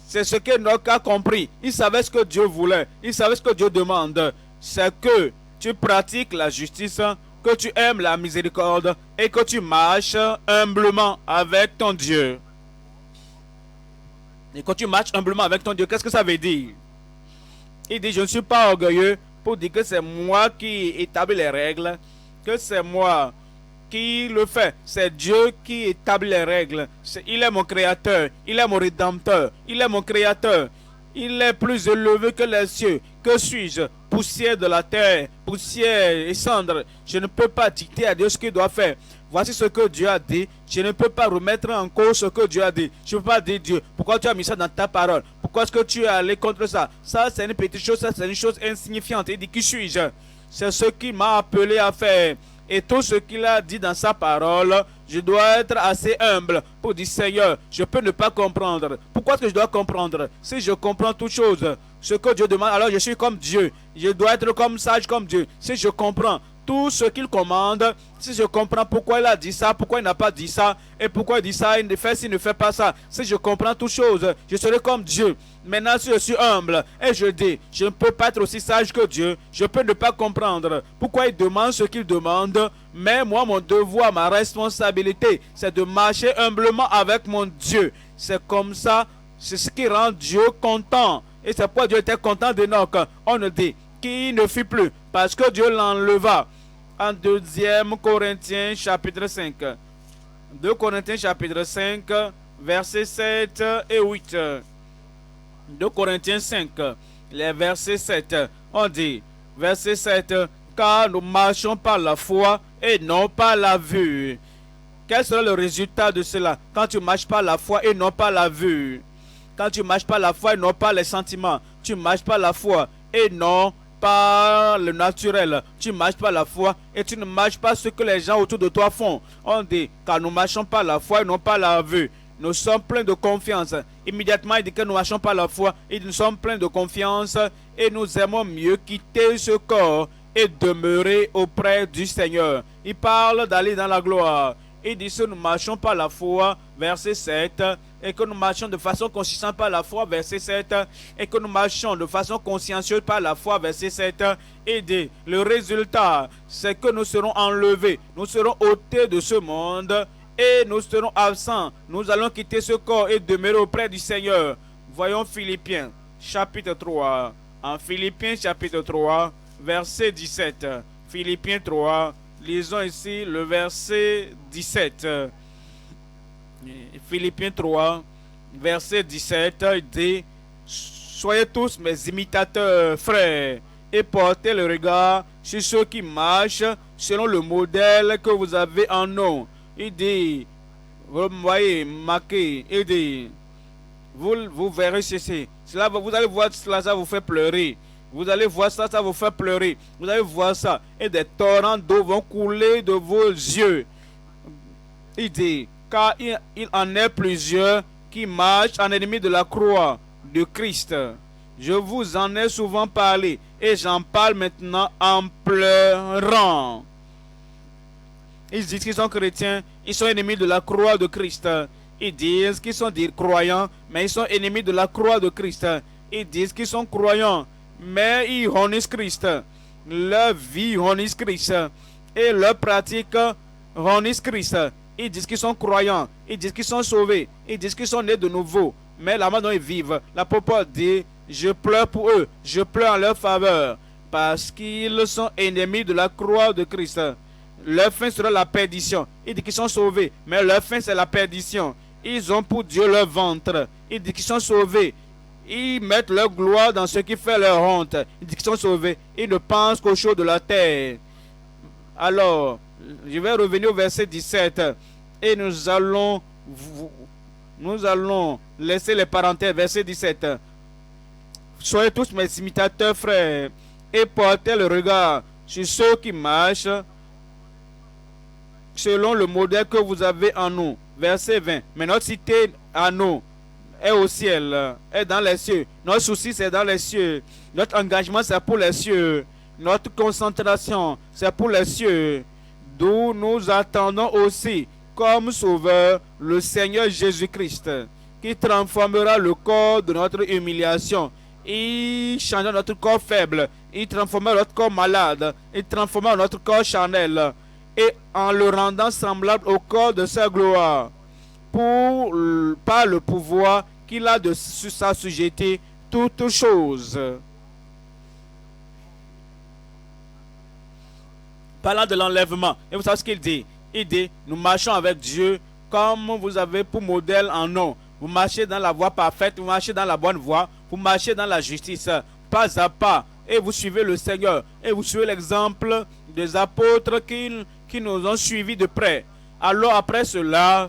C'est ce qu'Enoch a compris. Il savait ce que Dieu voulait. Il savait ce que Dieu demande. C'est que tu pratiques la justice, que tu aimes la miséricorde et que tu marches humblement avec ton Dieu. Et quand tu marches humblement avec ton Dieu, qu'est-ce que ça veut dire? Il dit, je ne suis pas orgueilleux pour dire que c'est moi qui établis les règles, que c'est moi qui le fait. C'est Dieu qui établit les règles. Il est mon créateur, il est mon rédempteur, il est mon créateur. Il est plus élevé que les cieux. Que suis-je? Poussière de la terre, poussière et cendre. Je ne peux pas dicter à Dieu ce qu'il doit faire. Voici ce que Dieu a dit. Je ne peux pas remettre en cause ce que Dieu a dit. Je ne peux pas dire Dieu, pourquoi tu as mis ça dans ta parole? Pourquoi est-ce que tu es allé contre ça? Ça, c'est une petite chose, ça, c'est une chose insignifiante. Il dit, qui suis-je? C'est ce qu'il m'a appelé à faire. Et tout ce qu'il a dit dans sa parole, je dois être assez humble pour dire, Seigneur, je peux ne pas comprendre. Pourquoi est-ce que je dois comprendre? Si je comprends toutes choses, ce que Dieu demande, alors je suis comme Dieu. Je dois être comme sage comme Dieu. Si je comprends tout ce qu'il commande, si je comprends pourquoi il a dit ça, pourquoi il n'a pas dit ça, et pourquoi il dit ça, il ne fait, s'il ne fait pas ça, si je comprends toutes choses, je serai comme Dieu. Maintenant, si je suis humble et je dis, je ne peux pas être aussi sage que Dieu, je peux ne pas comprendre pourquoi il demande ce qu'il demande, mais moi, mon devoir, ma responsabilité, c'est de marcher humblement avec mon Dieu. C'est comme ça, c'est ce qui rend Dieu content. Et c'est pourquoi Dieu était content d'Enoch. On le dit, qu'il ne fit plus, parce que Dieu l'enleva. En 2 Corinthiens chapitre 5. 2 Corinthiens chapitre 5, versets 7 et 8. 2 Corinthiens 5, les versets 7. On dit, verset 7, car nous marchons par la foi et non par la vue. Quel sera le résultat de cela? Quand tu marches par la foi et non par la vue. Quand tu marches par la foi et non par les sentiments. Tu marches par la foi et non par le naturel. Tu marches par la foi et tu ne marches pas ce que les gens autour de toi font. On dit, car nous marchons par la foi et non par la vue. Nous sommes pleins de confiance. Immédiatement, il dit que nous marchons par la foi et nous sommes pleins de confiance et nous aimons mieux quitter ce corps et demeurer auprès du Seigneur. Il parle d'aller dans la gloire. Il dit que nous marchons par la foi, verset 7, et que nous marchons de façon consistante par la foi, verset 7, et que nous marchons de façon consciencieuse par la foi, verset 7, et dit, le résultat, c'est que nous serons enlevés, nous serons ôtés de ce monde, et nous serons absents. Nous allons quitter ce corps et demeurer auprès du Seigneur. Voyons Philippiens, chapitre 3. En Philippiens, chapitre 3, verset 17. Philippiens 3, lisons ici le verset 17. Philippiens 3, verset 17, il dit, soyez tous mes imitateurs, frères, et portez le regard sur ceux qui marchent selon le modèle que vous avez en nous. Il dit, vous voyez, marqué, il dit, vous verrez ceci. Cela, vous allez voir cela, ça vous fait pleurer. Vous allez voir ça, ça va vous faire pleurer. Vous allez voir ça. Et des torrents d'eau vont couler de vos yeux. Il dit, car il en est plusieurs qui marchent en ennemi de la croix de Christ. Je vous en ai souvent parlé et j'en parle maintenant en pleurant. Ils disent qu'ils sont chrétiens, ils sont ennemis de la croix de Christ. Ils disent qu'ils sont des croyants, mais ils sont ennemis de la croix de Christ. Ils disent qu'ils sont croyants, mais ils honissent Christ. Leur vie honisse Christ. Et leur pratique honisse Christ. Ils disent qu'ils sont croyants. Ils disent qu'ils sont sauvés. Ils disent qu'ils sont nés de nouveau. Mais la manière dont ils vivent, l'apôtre dit, je pleure pour eux. Je pleure en leur faveur. Parce qu'ils sont ennemis de la croix de Christ. Leur fin sera la perdition. Ils disent qu'ils sont sauvés. Mais leur fin c'est la perdition. Ils ont pour Dieu leur ventre. Ils disent qu'ils sont sauvés. Ils mettent leur gloire dans ce qui fait leur honte. Ils disent qu'ils sont sauvés. Ils ne pensent qu'aux choses de la terre. Alors, je vais revenir au verset 17. Et nous allons laisser les parenthèses. Verset 17. Soyez tous mes imitateurs, frères, et portez le regard sur ceux qui marchent selon le modèle que vous avez en nous. Verset 20. Mais notre cité à nous est au ciel, est dans les cieux. Notre souci, c'est dans les cieux. Notre engagement, c'est pour les cieux. Notre concentration, c'est pour les cieux. D'où nous attendons aussi, comme sauveur, le Seigneur Jésus-Christ, qui transformera le corps de notre humiliation. Il changera notre corps faible. Il transformera notre corps malade. Il transformera notre corps charnel. Et en le rendant semblable au corps de sa gloire, par le pouvoir qu'il a de s'assujetter toutes choses. Parlant de l'enlèvement, et vous savez ce qu'il dit? Il dit, nous marchons avec Dieu comme vous avez pour modèle en nous. Vous marchez dans la voie parfaite, vous marchez dans la bonne voie, vous marchez dans la justice, pas à pas, et vous suivez le Seigneur, et vous suivez l'exemple des apôtres qui nous ont suivis de près. Alors après cela,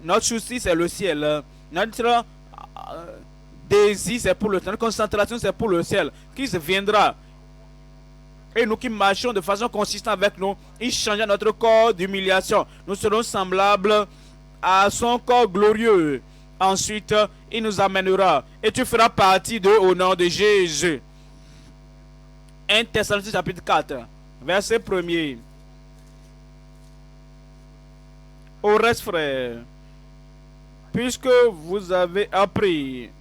notre souci c'est le ciel, notre désir c'est pour le ciel, notre concentration c'est pour le ciel, qui se viendra. Et nous qui marchons de façon consistante avec nous, il changera notre corps d'humiliation. Nous serons semblables à son corps glorieux. Ensuite, il nous amènera. Et tu feras partie d'eux au nom de Jésus. 1 Thessaloniciens chapitre 4, verset 1er. Au reste, frères, puisque vous avez appris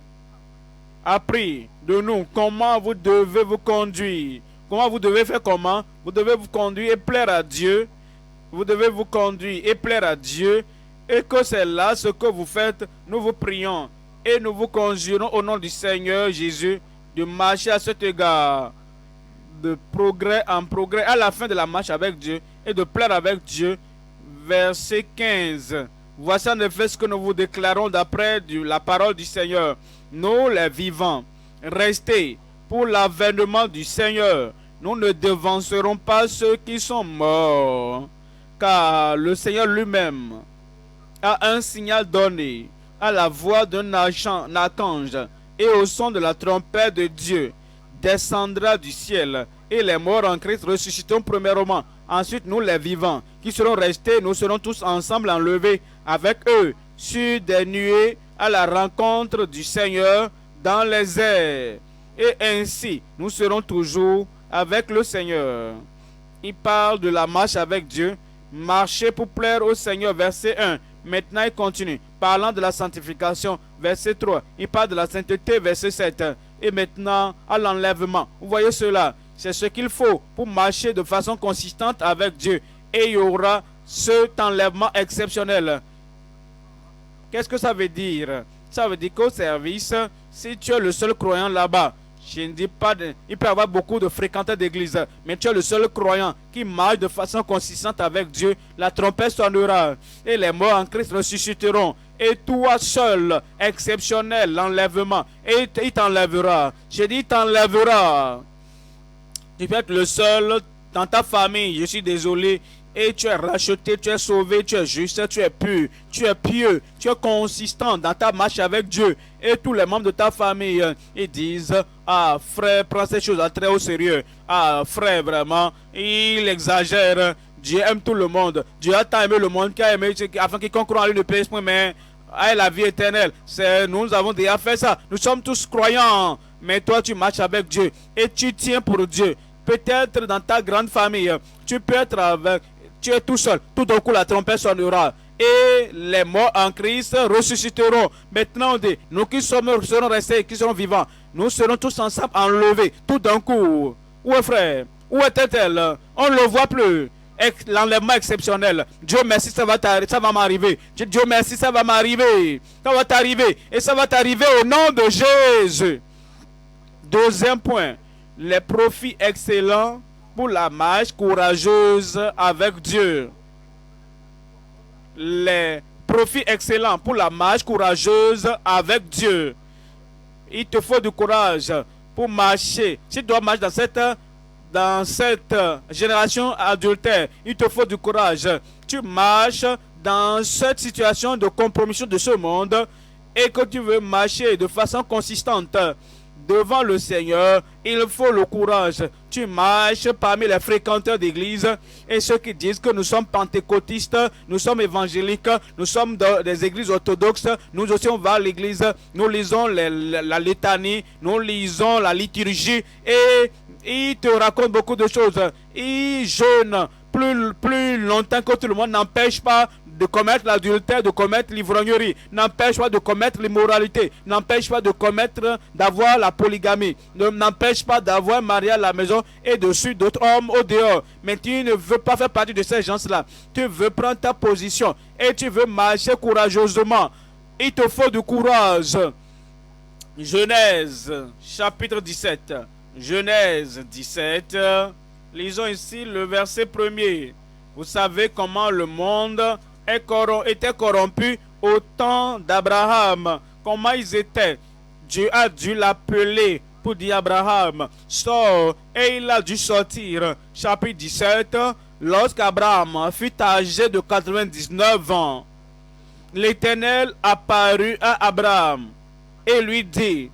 de nous comment vous devez vous conduire. Comment vous devez faire comment? Vous devez vous conduire et plaire à Dieu. Vous devez vous conduire et plaire à Dieu. Et que c'est là ce que vous faites. Nous vous prions et nous vous conjurons au nom du Seigneur Jésus de marcher à cet égard. De progrès en progrès à la fin de la marche avec Dieu et de plaire avec Dieu. Verset 15. Voici en effet ce que nous vous déclarons d'après la parole du Seigneur. Nous les vivants, restez pour l'avènement du Seigneur. Nous ne devancerons pas ceux qui sont morts, car le Seigneur lui-même a un signal donné à la voix d'un archange et au son de la trompette de Dieu descendra du ciel, et les morts en Christ ressusciteront premièrement. Ensuite, nous les vivants qui serons restés, nous serons tous ensemble enlevés avec eux sur des nuées à la rencontre du Seigneur dans les airs. Et ainsi, nous serons toujours avec le Seigneur. Il parle de la marche avec Dieu. Marcher pour plaire au Seigneur, verset 1. Maintenant, il continue. Parlant de la sanctification, verset 3. Il parle de la sainteté, verset 7. Et maintenant, à l'enlèvement. Vous voyez cela? C'est ce qu'il faut pour marcher de façon consistante avec Dieu. Et il y aura cet enlèvement exceptionnel. Qu'est-ce que ça veut dire? Ça veut dire qu'au service, si tu es le seul croyant là-bas, je ne dis pas, il peut y avoir beaucoup de fréquentants d'église, mais tu es le seul croyant qui marche de façon consistante avec Dieu. La trompette sonnera et les morts en Christ ressusciteront. Et toi seul, exceptionnel, l'enlèvement. Et il t'enlèvera. J'ai dit, il t'enlèvera. Tu peux être le seul dans ta famille, je suis désolé, et tu es racheté, tu es sauvé, tu es juste, tu es pur, tu es pieux, tu es consistant dans ta marche avec Dieu. Et tous les membres de ta famille, ils disent, ah frère, prends ces choses à très au sérieux. Ah frère, vraiment, il exagère. Dieu aime tout le monde. Dieu a tant aimé le monde qu'il a aimé, afin quiconque croit en lui ne périsse point, mais ait la vie éternelle. Nous avons déjà fait ça. Nous sommes tous croyants. Mais toi, tu marches avec Dieu et tu tiens pour Dieu. Peut-être dans ta grande famille, tu peux être avec, tu es tout seul. Tout d'un coup, la trompette sonnera. Et les morts en Christ ressusciteront. Maintenant, on dit, nous qui serons restés, qui serons vivants, nous serons tous ensemble enlevés. Tout d'un coup. Où est frère? Où était-elle? On ne le voit plus. L'enlèvement exceptionnel. Dieu merci, ça va m'arriver. Dieu merci, ça va m'arriver. Ça va t'arriver. Et ça va t'arriver au nom de Jésus. Deuxième point. Les profits excellents pour la marche courageuse avec Dieu. Les profits excellents pour la marche courageuse avec Dieu. Il te faut du courage pour marcher. Si tu dois marcher dans cette génération adultère, il te faut du courage. Tu marches dans cette situation de compromission de ce monde et que tu veux marcher de façon consistante devant le Seigneur, il faut le courage. Tu marches parmi les fréquenteurs d'église et ceux qui disent que nous sommes pentecôtistes, nous sommes évangéliques, nous sommes des églises orthodoxes, nous aussi on va à l'église, nous lisons la litanie, nous lisons la liturgie et ils te racontent beaucoup de choses. Ils jeûnent plus longtemps que tout le monde, n'empêche pas de commettre l'adultère, de commettre l'ivrognerie, n'empêche pas de commettre l'immoralité, n'empêche pas d'avoir la polygamie, n'empêche pas d'avoir un mariage à la maison et dessus d'autres hommes au dehors. Mais tu ne veux pas faire partie de ces gens-là. Tu veux prendre ta position et tu veux marcher courageusement. Il te faut du courage. Genèse, chapitre 17. Genèse 17. Lisons ici le verset 1er. Vous savez comment le monde était corrompu au temps d'Abraham. Comment ils étaient. Dieu a dû l'appeler pour dire Abraham, sors, et il a dû sortir. Chapitre 17. Lorsqu'Abraham fut âgé de 99 ans, l'Éternel apparut à Abraham et lui dit,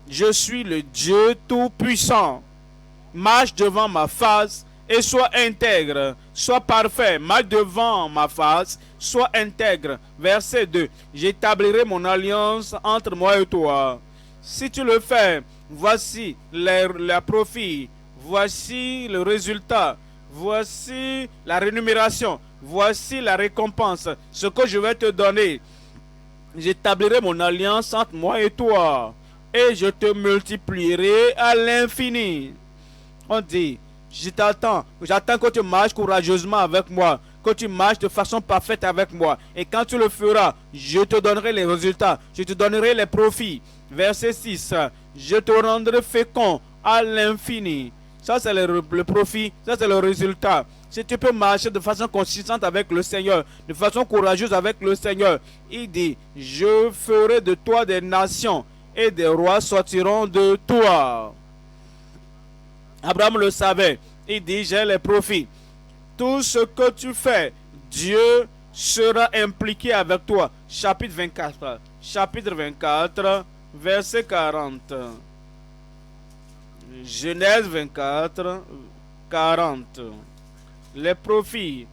je suis le Dieu Tout-Puissant. Marche devant ma face et sois intègre, sois parfait, marche devant ma face, sois intègre. Verset 2. J'établirai mon alliance entre moi et toi. Si tu le fais, voici les profits, voici le résultat, voici la rémunération, voici la récompense, ce que je vais te donner. J'établirai mon alliance entre moi et toi, et je te multiplierai à l'infini. On dit, j'attends que tu marches courageusement avec moi, que tu marches de façon parfaite avec moi. Et quand tu le feras, je te donnerai les résultats, je te donnerai les profits. Verset 6, je te rendrai fécond à l'infini. Ça, c'est le profit, ça, c'est le résultat. Si tu peux marcher de façon consistante avec le Seigneur, de façon courageuse avec le Seigneur, il dit, je ferai de toi des nations et des rois sortiront de toi. Abraham le savait. Il dit, j'ai les profits. Tout ce que tu fais, Dieu sera impliqué avec toi. Chapitre 24. Chapitre 24, verset 40. Genèse 24, 40. Les profits.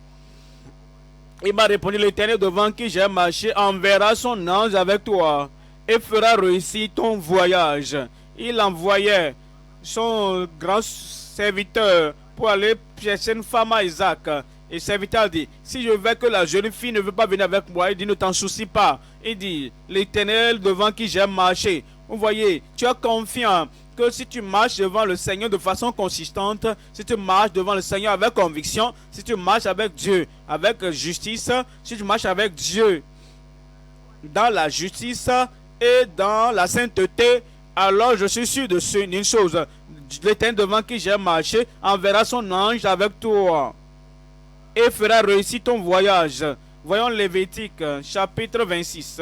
Il m'a répondu, l'Éternel devant qui j'ai marché enverra son ange avec toi et fera réussir ton voyage. Il envoyait son grand serviteur pour aller chercher une femme à Isaac. Et le serviteur dit, si je veux que la jeune fille ne veut pas venir avec moi, il dit, ne t'en soucie pas. Il dit, l'Éternel devant qui j'ai marché. Vous voyez, tu es confiant que si tu marches devant le Seigneur de façon consistante, si tu marches devant le Seigneur avec conviction, si tu marches avec Dieu, avec justice, si tu marches avec Dieu dans la justice et dans la sainteté, alors je suis sûr d'une chose, l'Éternel devant qui j'ai marché enverra son ange avec toi et fera réussir ton voyage. Voyons Lévitique, chapitre 26.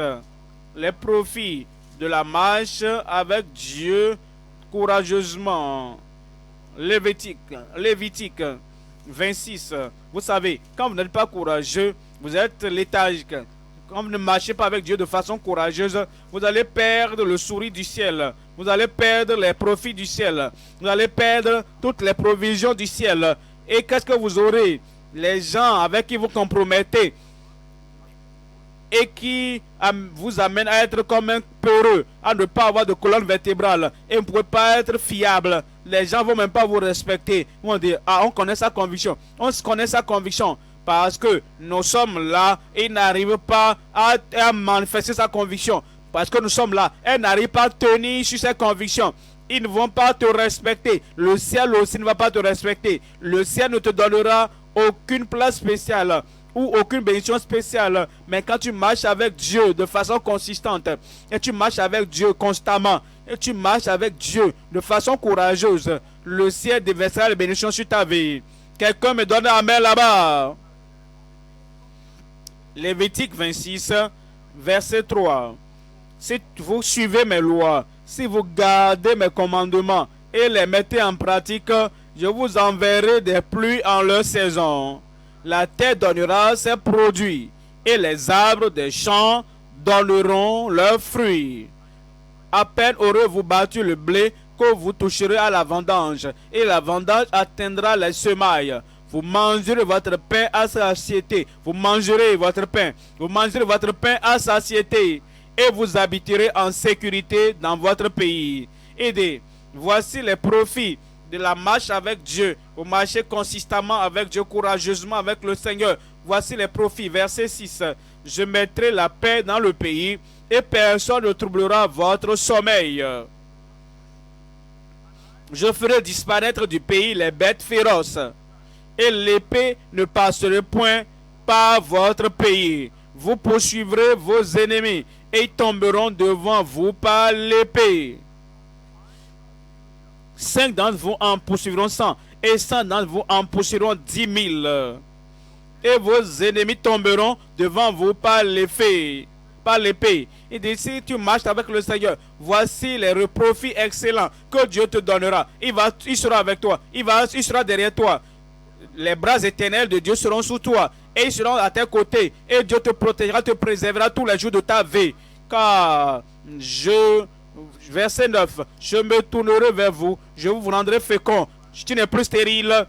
Les profits de la marche avec Dieu courageusement. Lévitique, 26. Vous savez, quand vous n'êtes pas courageux, vous êtes léthargique. Quand vous ne marchez pas avec Dieu de façon courageuse, vous allez perdre le sourire du ciel. Vous allez perdre les profits du ciel. Vous allez perdre toutes les provisions du ciel. Et qu'est-ce que vous aurez? Les gens avec qui vous compromettez et qui vous amènent à être comme un peureux, à ne pas avoir de colonne vertébrale. Et vous ne pouvez pas être fiable. Les gens ne vont même pas vous respecter. Ils vont dire, ah, on connaît sa conviction. On connaît sa conviction. Parce que nous sommes là et il n'arrive pas à manifester sa conviction. Parce que nous sommes là, elle n'arrive pas à tenir sur ses convictions. Ils ne vont pas te respecter. Le ciel aussi ne va pas te respecter. Le ciel ne te donnera aucune place spéciale ou aucune bénédiction spéciale. Mais quand tu marches avec Dieu de façon consistante, et tu marches avec Dieu constamment, et tu marches avec Dieu de façon courageuse, le ciel déversera les bénédictions sur ta vie. Quelqu'un me donne un amen là-bas. Lévitique 26, verset 3. Si vous suivez mes lois, si vous gardez mes commandements et les mettez en pratique, je vous enverrai des pluies en leur saison. La terre donnera ses produits et les arbres des champs donneront leurs fruits. À peine aurez-vous battu le blé que vous toucherez à la vendange, et la vendange atteindra les semailles. Vous mangerez votre pain à satiété. Vous mangerez votre pain. Vous mangerez votre pain à satiété. Et vous habiterez en sécurité dans votre pays. Et voici les profits de la marche avec Dieu. Vous marchez consistamment avec Dieu, courageusement avec le Seigneur. Voici les profits. Verset 6. Je mettrai la paix dans le pays et personne ne troublera votre sommeil. Je ferai disparaître du pays les bêtes féroces. Et l'épée ne passerait point par votre pays. Vous poursuivrez vos ennemis et ils tomberont devant vous par l'épée. 5 d'entre vous en poursuivront 100 et 100 d'entre vous en poursuivront 10 000. Et vos ennemis tomberont devant vous par l'épée. Il dit, si tu marches avec le Seigneur, voici les profits excellents que Dieu te donnera. Il sera avec toi. Il sera derrière toi. Les bras éternels de Dieu seront sous toi et ils seront à tes côtés et Dieu te protégera, te préservera tous les jours de ta vie. Car verset 9, je me tournerai vers vous, je vous rendrai fécond, tu n'es plus stérile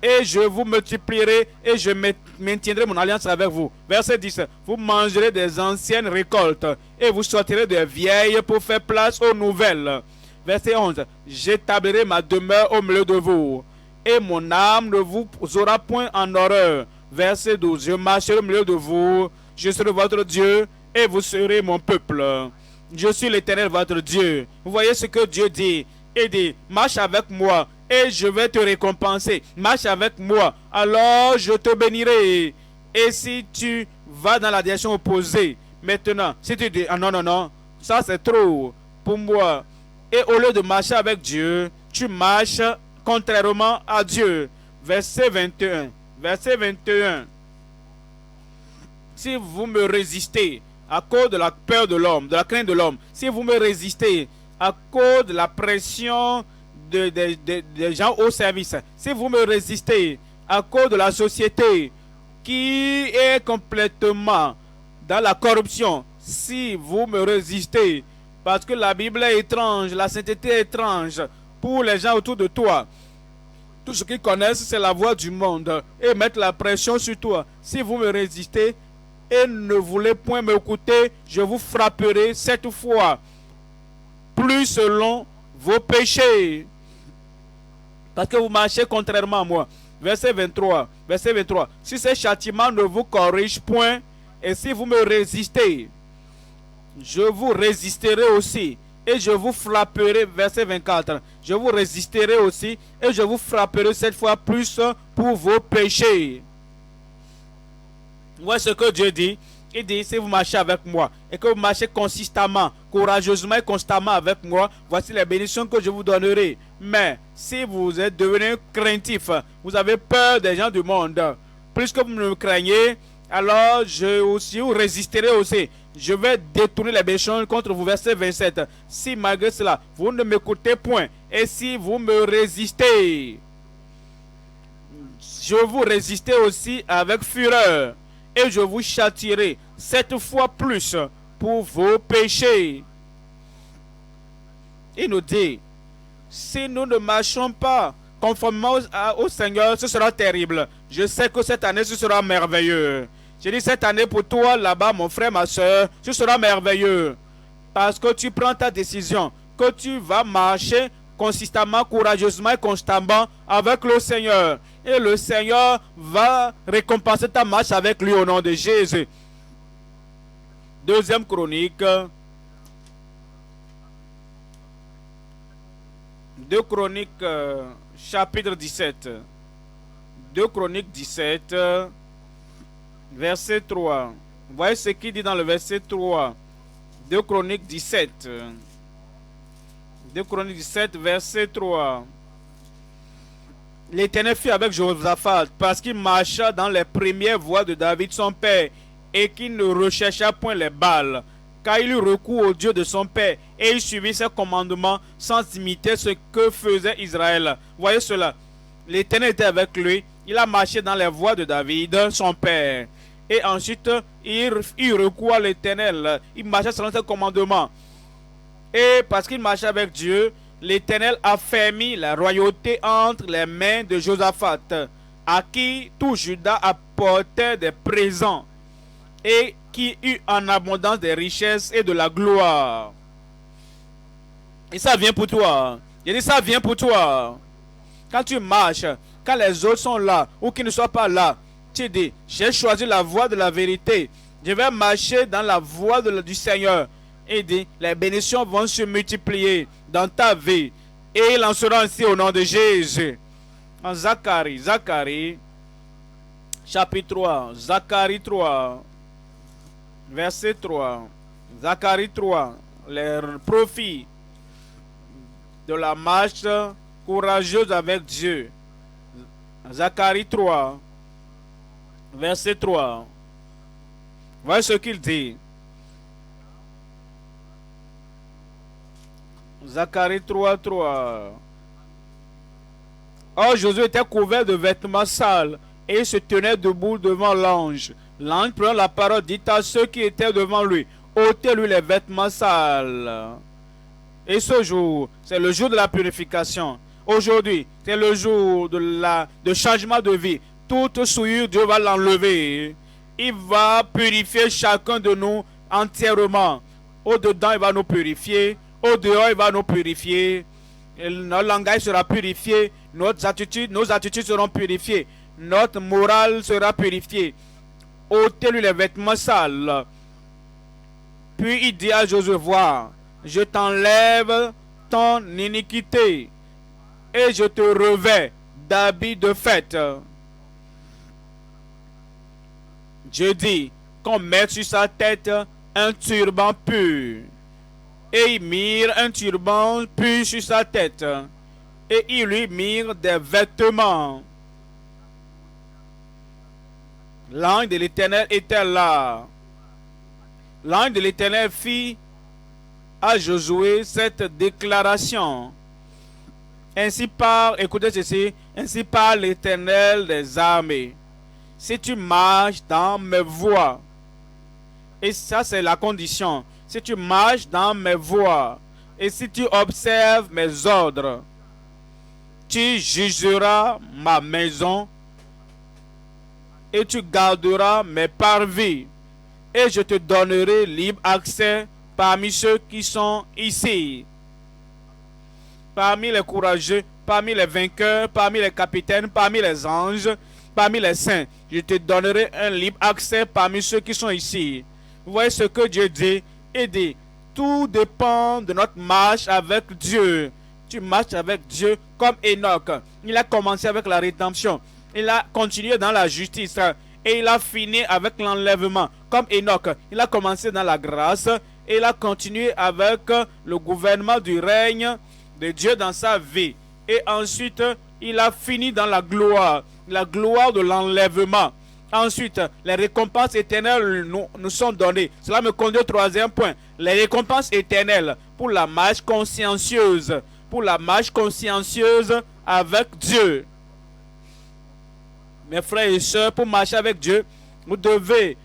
et je vous multiplierai et je maintiendrai mon alliance avec vous. Verset 10, vous mangerez des anciennes récoltes et vous sortirez des vieilles pour faire place aux nouvelles. Verset 11, j'établirai ma demeure au milieu de vous. Et mon âme ne vous aura point en horreur. Verset 12. Je marcherai au milieu de vous. Je serai votre Dieu et vous serez mon peuple. Je suis l'Éternel votre Dieu. Vous voyez ce que Dieu dit. Il dit, marche avec moi et je vais te récompenser. Marche avec moi, alors je te bénirai. Et si tu vas dans la direction opposée, maintenant, si tu dis, ah non, non, non, ça c'est trop pour moi. Et au lieu de marcher avec Dieu, tu marches contrairement à Dieu. Verset 21. Verset 21. Si vous me résistez à cause de la peur de l'homme, de la crainte de l'homme, si vous me résistez à cause de la pression des gens au service, si vous me résistez à cause de la société qui est complètement dans la corruption, si vous me résistez, parce que la Bible est étrange, la sainteté est étrange pour les gens autour de toi. Tout ce qu'ils connaissent, c'est la voix du monde et mettre la pression sur toi. Si vous me résistez et ne voulez point m'écouter, je vous frapperai 7 fois, plus selon vos péchés. Parce que vous marchez contrairement à moi. Verset 23. Verset 23. Si ces châtiments ne vous corrigent point, et si vous me résistez, je vous résisterai aussi. Et je vous frapperai, verset 24, je vous résisterai aussi et je vous frapperai 7 fois plus pour vos péchés. Voici ce que Dieu dit. Il dit, si vous marchez avec moi et que vous marchez consistamment, courageusement et constamment avec moi, voici les bénédictions que je vous donnerai. Mais si vous êtes devenu craintif, vous avez peur des gens du monde, plus que vous me craignez, alors je aussi vous résisterai aussi. Je vais détourner les bénédictions contre vous. Verset 27. Si malgré cela, vous ne m'écoutez point, et si vous me résistez, je vous résistais aussi avec fureur, et je vous châtierai 7 fois plus pour vos péchés. Il nous dit, si nous ne marchons pas conformément au Seigneur, ce sera terrible. Je sais que cette année, ce sera merveilleux. Je dis cette année pour toi, là-bas, mon frère, ma soeur, ce sera merveilleux. Parce que tu prends ta décision, que tu vas marcher consistamment, courageusement et constamment avec le Seigneur. Et le Seigneur va récompenser ta marche avec lui au nom de Jésus. Deuxième Chronique. 2 Chroniques, chapitre 17. 2 Chroniques 17, verset 3. Vous voyez ce qu'il dit dans le verset 3. 2 Chroniques 17. 2 Chroniques 17, verset 3. L'Éternel fut avec Josaphat parce qu'il marcha dans les premières voies de David son père et qu'il ne rechercha point les Baals, car il eut recours au Dieu de son père et il suivit ses commandements sans imiter ce que faisait Israël. Voyez cela. L'Éternel était avec lui. Il a marché dans les voies de David, son père. Et ensuite, il eut recours à l'Éternel. Il marchait selon ses commandements. Et parce qu'il marchait avec Dieu, l'Éternel a fermé la royauté entre les mains de Josaphat, à qui tout Juda apportait des présents, et qui eut en abondance des richesses et de la gloire. Et ça vient pour toi. J'ai dit ça vient pour toi. Quand tu marches, quand les autres sont là, ou qu'ils ne soient pas là, tu dis, j'ai choisi la voie de la vérité. Je vais marcher dans la voie du Seigneur. Et dit, les bénédictions vont se multiplier dans ta vie. Et il en sera ainsi au nom de Jésus. En Zacharie, chapitre 3, Zacharie 3, verset 3. Zacharie 3, les profits de la marche courageuse avec Dieu. Zacharie 3, verset 3. Voyez ce qu'il dit. Zacharie 3, 3. Or, Josué était couvert de vêtements sales et il se tenait debout devant l'ange. L'ange prenant la parole dit à ceux qui étaient devant lui, ôtez-lui les vêtements sales. Et ce jour, c'est le jour de la purification. Aujourd'hui, c'est le jour de changement de vie. Toute souillure, Dieu va l'enlever. Il va purifier chacun de nous entièrement. Au-dedans, il va nous purifier. Au-dehors, il va nous purifier. Notre langage sera purifié. Nos attitudes seront purifiées. Notre morale sera purifiée. Ôtez-lui les vêtements sales. Puis il dit à Josué, vois, je t'enlève ton iniquité et je te revêts d'habits de fête. Je dis qu'on mette sur sa tête un turban pur. Et ils mirent un turban pur sur sa tête. Et ils lui mirent des vêtements. L'ange de l'Éternel était là. L'ange de l'Éternel fit à Josué cette déclaration. Ainsi parle, écoutez ceci, ainsi parle l'Éternel des armées. Si tu marches dans mes voies, et ça c'est la condition, si tu marches dans mes voies, et si tu observes mes ordres, tu jugeras ma maison, et tu garderas mes parvis, et je te donnerai libre accès parmi ceux qui sont ici, parmi les courageux, parmi les vainqueurs, parmi les capitaines, parmi les anges, parmi les saints. Je te donnerai un libre accès parmi ceux qui sont ici. Vous voyez ce que Dieu dit? Il dit, tout dépend de notre marche avec Dieu. Tu marches avec Dieu comme Enoch. Il a commencé avec la rédemption. Il a continué dans la justice. Et il a fini avec l'enlèvement. Comme Enoch, il a commencé dans la grâce. Et il a continué avec le gouvernement du règne de Dieu dans sa vie. Et ensuite, il a fini dans la gloire de l'enlèvement. Ensuite, les récompenses éternelles nous sont données. Cela me conduit au troisième point. Les récompenses éternelles pour la marche consciencieuse. Pour la marche consciencieuse avec Dieu. Mes frères et sœurs, pour marcher avec Dieu, vous devez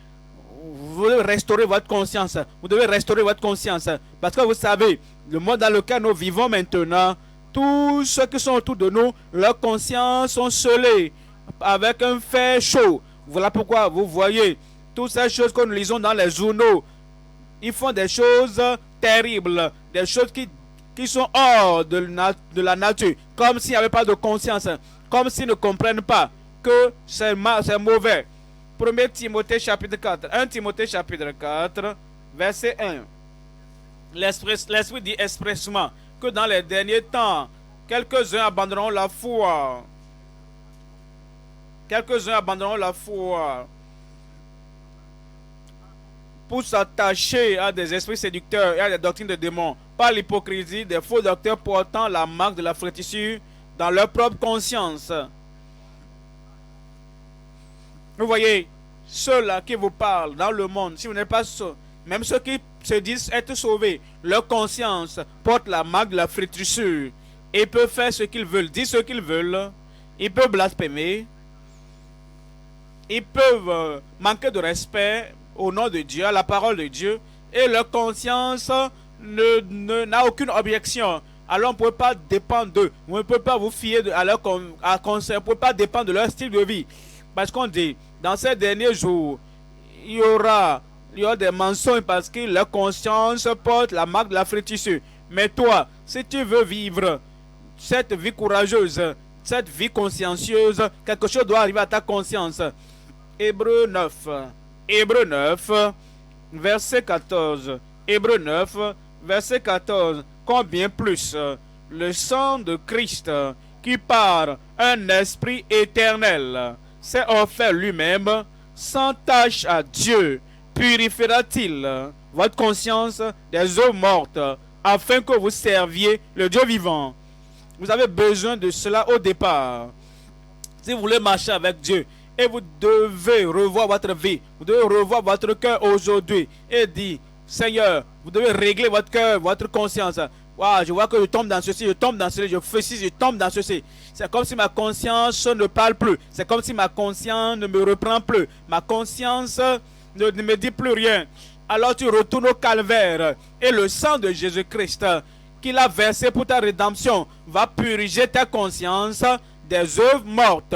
restaurer votre conscience. Vous devez restaurer votre conscience. Parce que vous savez, le monde dans lequel nous vivons maintenant, tous ceux qui sont autour de nous, leurs consciences sont scellées avec un fer chaud. Voilà pourquoi vous voyez toutes ces choses que nous lisons dans les journaux. Ils font des choses terribles, des choses qui sont hors de la nature, comme s'il n'y avait pas de conscience, comme s'ils ne comprennent pas que c'est mauvais. 1 Timothée chapitre 4, 1 Timothée chapitre 4, verset 1. L'Esprit dit expressement que dans les derniers temps, quelques-uns abandonneront la foi. Quelques-uns abandonneront la foi pour s'attacher à des esprits séducteurs et à des doctrines de démons, par l'hypocrisie des faux docteurs portant la marque de la flétrissure dans leur propre conscience. Vous voyez, ceux-là qui vous parlent dans le monde, si vous n'êtes pas sauvé, même ceux qui se disent être sauvés, leur conscience porte la marque de la flétrissure. Ils peuvent faire ce qu'ils veulent, dire ce qu'ils veulent, ils peuvent blasphémer, ils peuvent manquer de respect au nom de Dieu, à la parole de Dieu, et leur conscience n'a aucune objection. Alors on ne peut pas dépendre d'eux, on ne peut pas vous fier à leur conseil, on ne peut pas dépendre de leur style de vie. Parce qu'on dit, dans ces derniers jours, il y aura des mensonges parce que leur conscience porte la marque de la flétrissure. Mais toi, si tu veux vivre cette vie courageuse, cette vie consciencieuse, quelque chose doit arriver à ta conscience. Hébreux 9, verset 14. Hébreux 9, verset 14. Combien plus le sang de Christ, qui par un esprit éternel s'est offert lui-même sans tâche à Dieu, purifiera-t-il votre conscience des eaux mortes, afin que vous serviez le Dieu vivant. Vous avez besoin de cela au départ. Si vous voulez marcher avec Dieu, et vous devez revoir votre vie, vous devez revoir votre cœur aujourd'hui et dire, Seigneur, vous devez régler votre cœur, votre conscience. Wow, je vois que je tombe dans ceci, je tombe dans ceci, je fais ci, je tombe dans ceci. C'est comme si ma conscience ne parle plus. C'est comme si ma conscience ne me reprend plus. Ma conscience ne me dit plus rien. Alors tu retournes au calvaire et le sang de Jésus-Christ qu'il a versé pour ta rédemption va purifier ta conscience des œuvres mortes.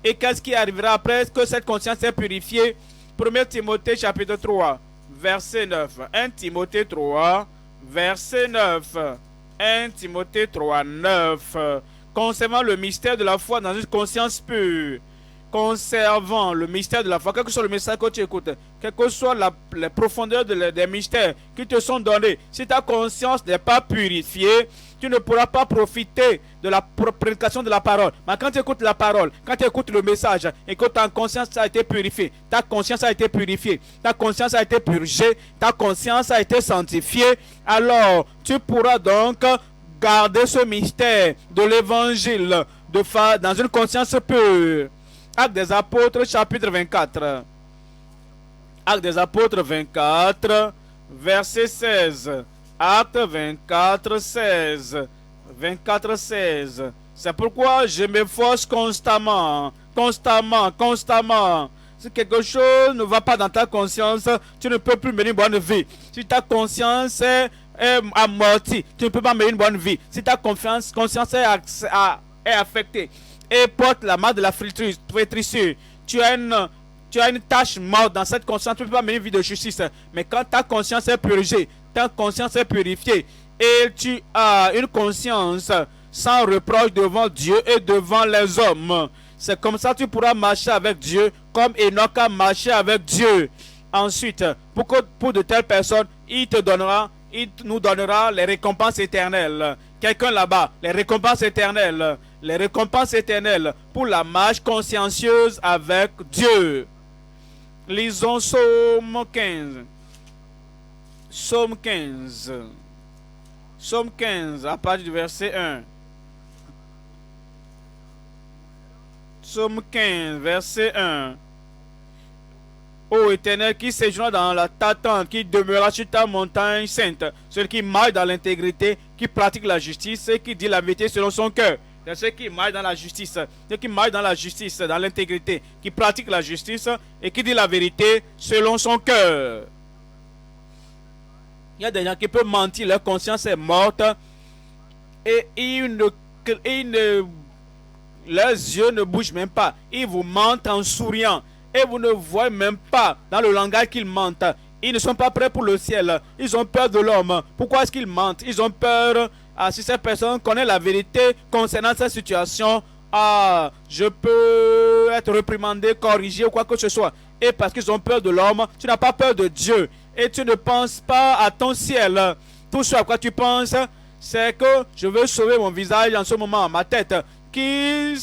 Et qu'est-ce qui arrivera après que cette conscience est purifiée? 1 Timothée chapitre 3, verset 9. 1 Timothée 3, verset 9. 1 Timothée 3, 9. Concernant le mystère de la foi dans une conscience pure. Conservant le mystère de la foi, quel que soit le message que tu écoutes, quelle que soit la profondeur des mystères qui te sont donnés, si ta conscience n'est pas purifiée, tu ne pourras pas profiter de la prédication de la parole. Mais quand tu écoutes la parole, quand tu écoutes le message, et que ta conscience a été purifiée, ta conscience a été purifiée, ta conscience a été purgée, ta conscience a été sanctifiée, alors tu pourras donc garder ce mystère de l'évangile dans une conscience pure. Actes des Apôtres, chapitre 24. Actes des Apôtres 24, verset 16. Actes 24, 16. 24, 16. C'est pourquoi je m'efforce constamment. Si quelque chose ne va pas dans ta conscience, tu ne peux plus mener une bonne vie. Si ta conscience est amortie, tu ne peux pas mener une bonne vie. Si ta conscience est affectée et porte la marque de la flétrissure, tu as une tâche morte dans cette conscience, tu ne peux pas mener une vie de justice. Mais quand ta conscience est purgée, ta conscience est purifiée, et tu as une conscience sans reproche devant Dieu et devant les hommes, c'est comme ça que tu pourras marcher avec Dieu comme Enoch a marché avec Dieu. Ensuite, pour de telles personnes, il nous donnera les récompenses éternelles. Quelqu'un là-bas, les récompenses éternelles pour la marche consciencieuse avec Dieu. Lisons Psaume 15. Psaume 15. Psaume 15, à partir du verset 1. Psaume 15, verset 1. Ô Éternel, qui séjourne dans ta tente, qui demeura sur ta montagne sainte, celui qui marche dans l'intégrité, qui pratique la justice et qui dit la vérité selon son cœur. C'est ceux qui marchent dans la justice, ceux qui marchent dans la justice, dans l'intégrité, qui pratiquent la justice et qui disent la vérité selon son cœur. Il y a des gens qui peuvent mentir, leur conscience est morte et leurs yeux ne bougent même pas. Ils vous mentent en souriant et vous ne voyez même pas dans le langage qu'ils mentent. Ils ne sont pas prêts pour le ciel. Ils ont peur de l'homme. Pourquoi est-ce qu'ils mentent? Ils ont peur. Si cette personne connaît la vérité concernant cette situation, je peux être réprimandé, corrigé ou quoi que ce soit. Et parce qu'ils ont peur de l'homme, tu n'as pas peur de Dieu. Et tu ne penses pas à ton ciel. Tout ce à quoi tu penses, c'est que je veux sauver mon visage en ce moment, ma tête, qui,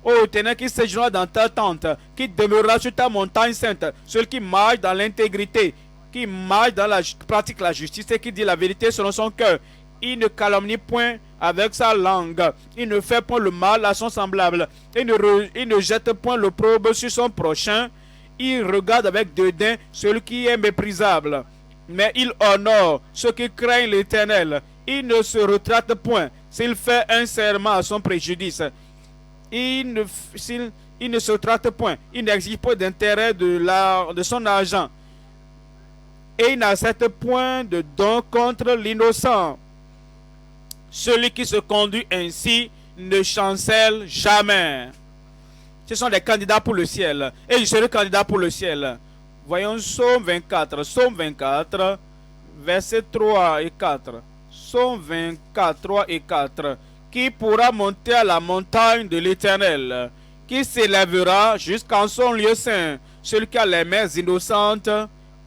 ô Éternel, qui séjournera dans ta tente, qui demeurera sur ta montagne sainte, celui qui marche dans l'intégrité, qui marche dans pratique la justice et qui dit la vérité selon son cœur. Il ne calomnie point avec sa langue. Il ne fait point le mal à son semblable. Il ne jette point l'opprobre sur son prochain. Il regarde avec dédain celui qui est méprisable. Mais il honore ceux qui craignent l'Éternel. Il ne se retraite point s'il fait un serment à son préjudice. Il ne se retraite point. Il n'exige pas d'intérêt de son argent. Et il n'accepte point de don contre l'innocent. Celui qui se conduit ainsi ne chancelle jamais. Ce sont des candidats pour le ciel. Et je serai candidat pour le ciel. Voyons Psaume 24. Psaume 24, versets 3 et 4. Psaume 24, 3 et 4. Qui pourra monter à la montagne de l'Éternel? Qui s'élèvera jusqu'en son lieu saint? Celui qui a les mains innocentes,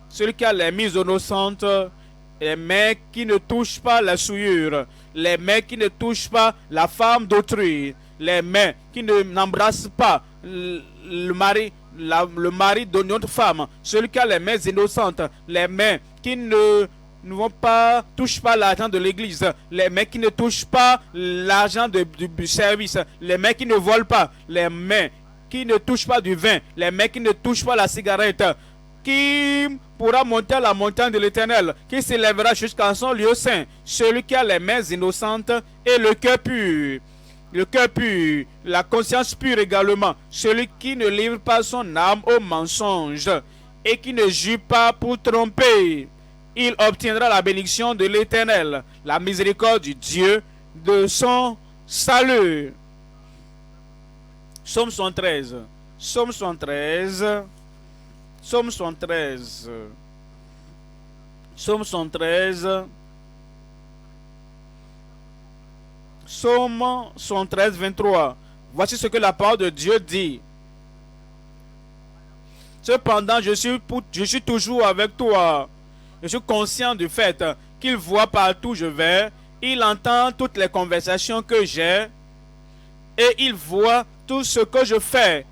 celui qui a les mains innocentes, les mains qui ne touchent pas la souillure, les mains qui ne touchent pas la femme d'autrui, les mains qui n'embrassent pas le mari d'une autre femme, celui qui a les mains innocentes, les mains qui ne touchent pas l'argent de l'église, les mains qui ne touchent pas l'argent du service, les mains qui ne volent pas, les mains qui ne touchent pas du vin, les mains qui ne touchent pas la cigarette. Qui pourra monter à la montagne de l'Éternel, qui s'élèvera jusqu'à son lieu saint? Celui qui a les mains innocentes et le cœur pur. Le cœur pur, la conscience pure également. Celui qui ne livre pas son âme au mensonge et qui ne jure pas pour tromper. Il obtiendra la bénédiction de l'Éternel, la miséricorde du Dieu de son salut. Psaume 113. Psaume 113. Psaume 113. Psaume 113. Psaume 113, 23. Voici ce que la parole de Dieu dit. Cependant, je suis toujours avec toi. Je suis conscient du fait qu'il voit partout où je vais. Il entend toutes les conversations que j'ai. Et il voit tout ce que je fais.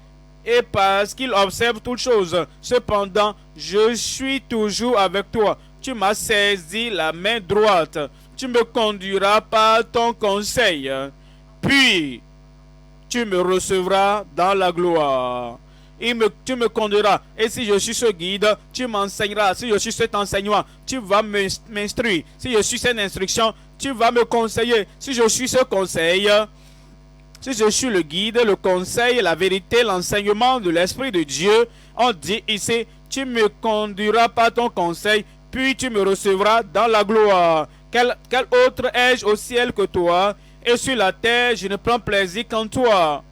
Et parce qu'il observe toutes choses. Cependant, je suis toujours avec toi. Tu m'as saisi la main droite. Tu me conduiras par ton conseil. Puis, tu me recevras dans la gloire. Tu me conduiras. Et si je suis ce guide, tu m'enseigneras. Si je suis cet enseignement, tu vas m'instruire. Si je suis cette instruction, tu vas me conseiller. Si je suis ce conseil, si je suis le guide, le conseil, la vérité, l'enseignement de l'Esprit de Dieu, on dit ici, tu me conduiras par ton conseil, puis tu me recevras dans la gloire. Quel autre ai-je au ciel que toi? Et sur la terre, je ne prends plaisir qu'en toi.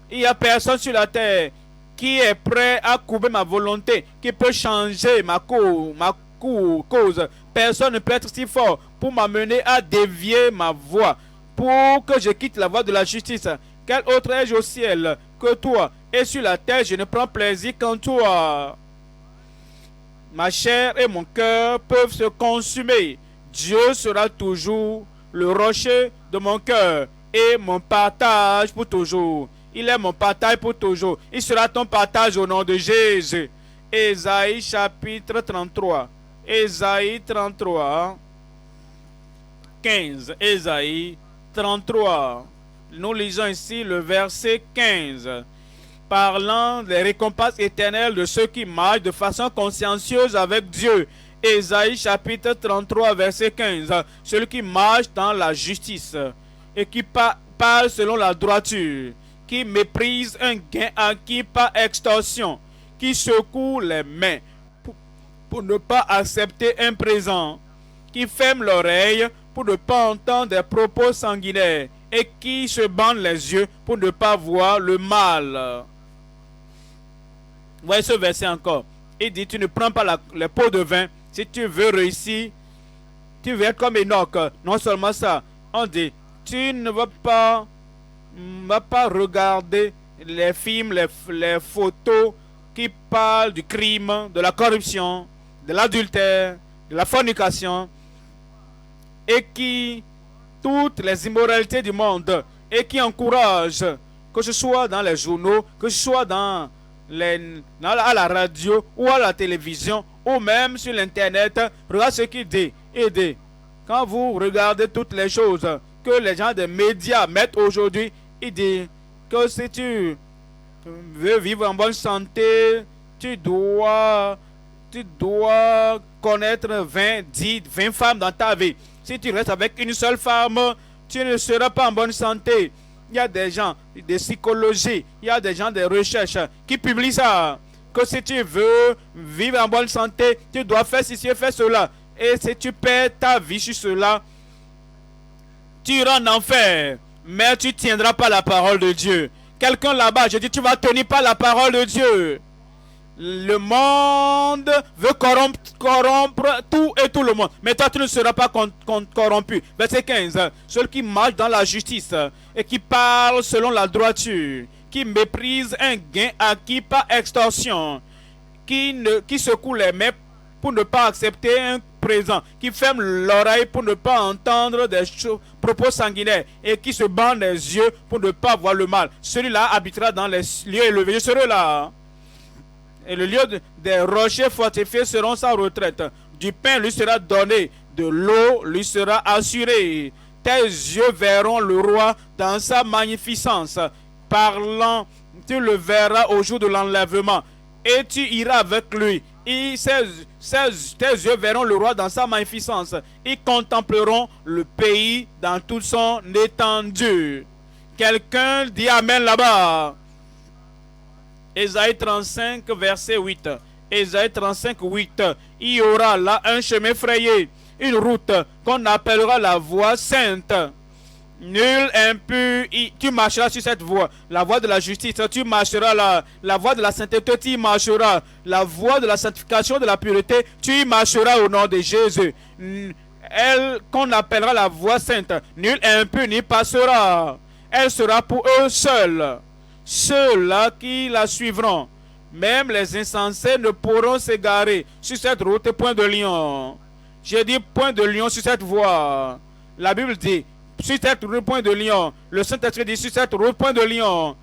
Il n'y a personne sur la terre qui est prêt à couper ma volonté, qui peut changer ma cause. Personne ne peut être si fort pour m'amener à dévier ma voie, pour que je quitte la voie de la justice. Quel autre ai-je au ciel que toi? Et sur la terre, je ne prends plaisir qu'en toi. Ma chair et mon cœur peuvent se consumer. Dieu sera toujours le rocher de mon cœur et mon partage pour toujours. Il est mon partage pour toujours. Il sera ton partage au nom de Jésus. Ésaïe chapitre 33. Ésaïe 33. 15. Ésaïe 33. Nous lisons ici le verset 15. Parlant des récompenses éternelles de ceux qui marchent de façon consciencieuse avec Dieu. Ésaïe chapitre 33 verset 15. Celui qui marche dans la justice et qui parle selon la droiture, qui méprise un gain acquis par extorsion, qui secoue les mains pour ne pas accepter un présent, qui ferme l'oreille pour ne pas entendre des propos sanguinaires et qui se bande les yeux pour ne pas voir le mal. Voyez ce verset encore. Il dit, tu ne prends pas les pots de vin si tu veux réussir. Tu veux être comme Enoch. Non seulement ça, on dit, tu ne vas pas regarder les films, les photos qui parlent du crime, de la corruption, de l'adultère, de la fornication, et qui, toutes les immoralités du monde, et qui encouragent, que ce soit dans les journaux, que ce soit à la radio ou à la télévision, ou même sur l'internet. Regarde ce qu'il dit. Il dit, quand vous regardez toutes les choses que les gens des médias mettent aujourd'hui, il dit que si tu veux vivre en bonne santé, tu dois connaître 20 femmes dans ta vie. Si tu restes avec une seule femme, tu ne seras pas en bonne santé. Il y a des gens de psychologie, il y a des gens de recherche qui publient ça. Que si tu veux vivre en bonne santé, tu dois faire ceci et faire cela. Et si tu perds ta vie sur cela, tu iras en enfer. Mais tu ne tiendras pas la parole de Dieu. Quelqu'un là-bas, je dis, tu vas tenir pas la parole de Dieu. Le monde veut corrompre tout et tout le monde. Mais toi, tu ne seras pas corrompu. Verset 15. Celui qui marche dans la justice et qui parle selon la droiture, qui méprise un gain acquis par extorsion, qui secoue les mains pour ne pas accepter un présent, qui ferme l'oreille pour ne pas entendre des propos sanguinaires et qui se bande les yeux pour ne pas voir le mal. Celui-là habitera dans les lieux élevés. Je serai là. Et le lieu des rochers fortifiés seront sa retraite. Du pain lui sera donné, de l'eau lui sera assurée. Tes yeux verront le roi dans sa magnificence. Parlant, tu le verras au jour de l'enlèvement. Et tu iras avec lui. Tes yeux verront le roi dans sa magnificence. Ils contempleront le pays dans toute son étendue. Quelqu'un dit Amen là-bas. Ésaïe 35, verset 8. Ésaïe 35, 8. Il y aura là un chemin frayé, une route qu'on appellera la voie sainte. Nul impur, tu marcheras sur cette voie. La voie de la justice, tu marcheras là. La voie de la sainteté, tu y marcheras. La voie de la sanctification, de la pureté, tu y marcheras au nom de Jésus. Elle qu'on appellera la voie sainte. Nul impur n'y passera. Elle sera pour eux seuls. Ceux-là qui la suivront, même les insensés ne pourront s'égarer sur cette route, point de lion. J'ai dit point de lion sur cette voie. La Bible dit, sur cette route, point de lion. Le Saint-Esprit dit, sur cette route, point de lion.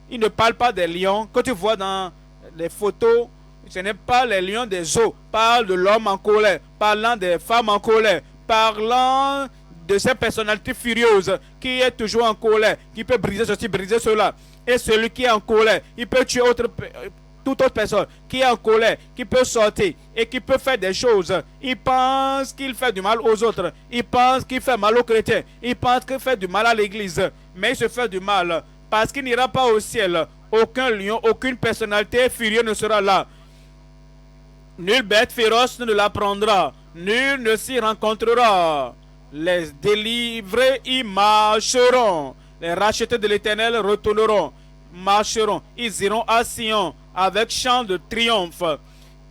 Il ne parle pas des lions que tu vois dans les photos. Ce n'est pas les lions des zoos. Parle de l'homme en colère, parlant des femmes en colère, parlant de ces personnalités furieuses qui est toujours en colère, qui peut briser ceci, briser cela. Et celui qui est en colère, il peut tuer toute autre personne qui est en colère, qui peut sortir et qui peut faire des choses. Il pense qu'il fait du mal aux autres. Il pense qu'il fait mal aux chrétiens. Il pense qu'il fait du mal à l'église. Mais il se fait du mal parce qu'il n'ira pas au ciel. Aucun lion, aucune personnalité furieuse ne sera là. Nulle bête féroce ne la prendra. Nul ne s'y rencontrera. Les délivrés y marcheront. Les rachetés de l'Éternel retourneront, marcheront. Ils iront à Sion avec chant de triomphe.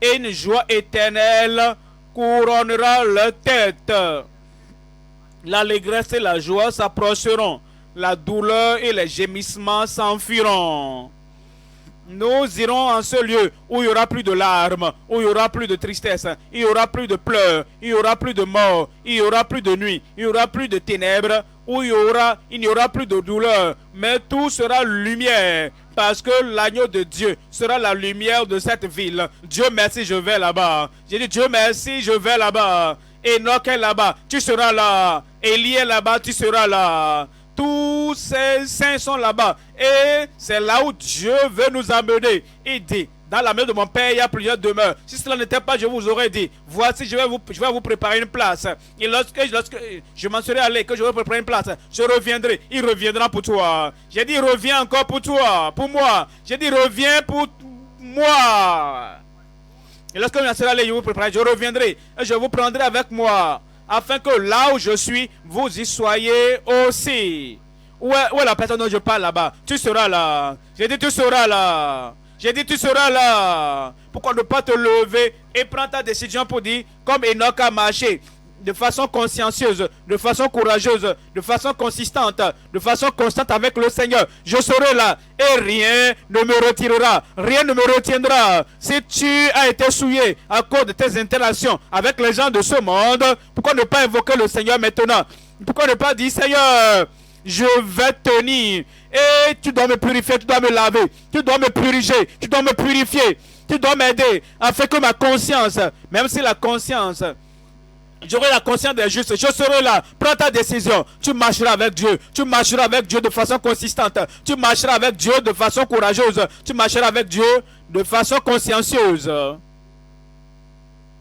Et une joie éternelle couronnera leur tête. L'allégresse et la joie s'approcheront. La douleur et les gémissements s'enfuiront. Nous irons en ce lieu où il n'y aura plus de larmes, où il n'y aura plus de tristesse, il n'y aura plus de pleurs, il n'y aura plus de mort, il n'y aura plus de nuit, il n'y aura plus de ténèbres, où il n'y aura plus de douleur, mais tout sera lumière, parce que l'agneau de Dieu sera la lumière de cette ville. Dieu merci, je vais là-bas. J'ai dit Dieu merci, je vais là-bas. Enoch est là-bas, tu seras là. Élie est là-bas, tu seras là. Tous ces saints sont là-bas. Et c'est là où Dieu veut nous amener. Il dit, dans la maison de mon Père, il y a plusieurs demeures. Si cela n'était pas, je vous aurais dit, voici, je vais vous préparer une place. Et lorsque je m'en serai allé, que je vais préparer une place, je reviendrai. Il reviendra pour toi. J'ai dit, reviens encore pour toi, pour moi. J'ai dit, reviens pour moi. Et lorsque je m'en serai allé, je vous préparerai, je reviendrai. Et je vous prendrai avec moi, afin que là où je suis, vous y soyez aussi. Où est la personne dont je parle là-bas? Tu seras là. J'ai dit, tu seras là. J'ai dit, tu seras là. Pourquoi ne pas te lever et prendre ta décision pour dire, comme Enoch a marché, de façon consciencieuse, de façon courageuse, de façon consistante, de façon constante avec le Seigneur. Je serai là et rien ne me retirera, rien ne me retiendra. Si tu as été souillé à cause de tes interactions avec les gens de ce monde, pourquoi ne pas invoquer le Seigneur maintenant? Pourquoi ne pas dire, Seigneur, je vais tenir et tu dois me purifier, tu dois me laver, tu dois me purifier, tu dois me purifier, tu dois m'aider afin que ma conscience, même si la conscience, j'aurai la conscience des justes, je serai là. Prends ta décision. Tu marcheras avec Dieu. Tu marcheras avec Dieu de façon consistante. Tu marcheras avec Dieu de façon courageuse. Tu marcheras avec Dieu de façon consciencieuse.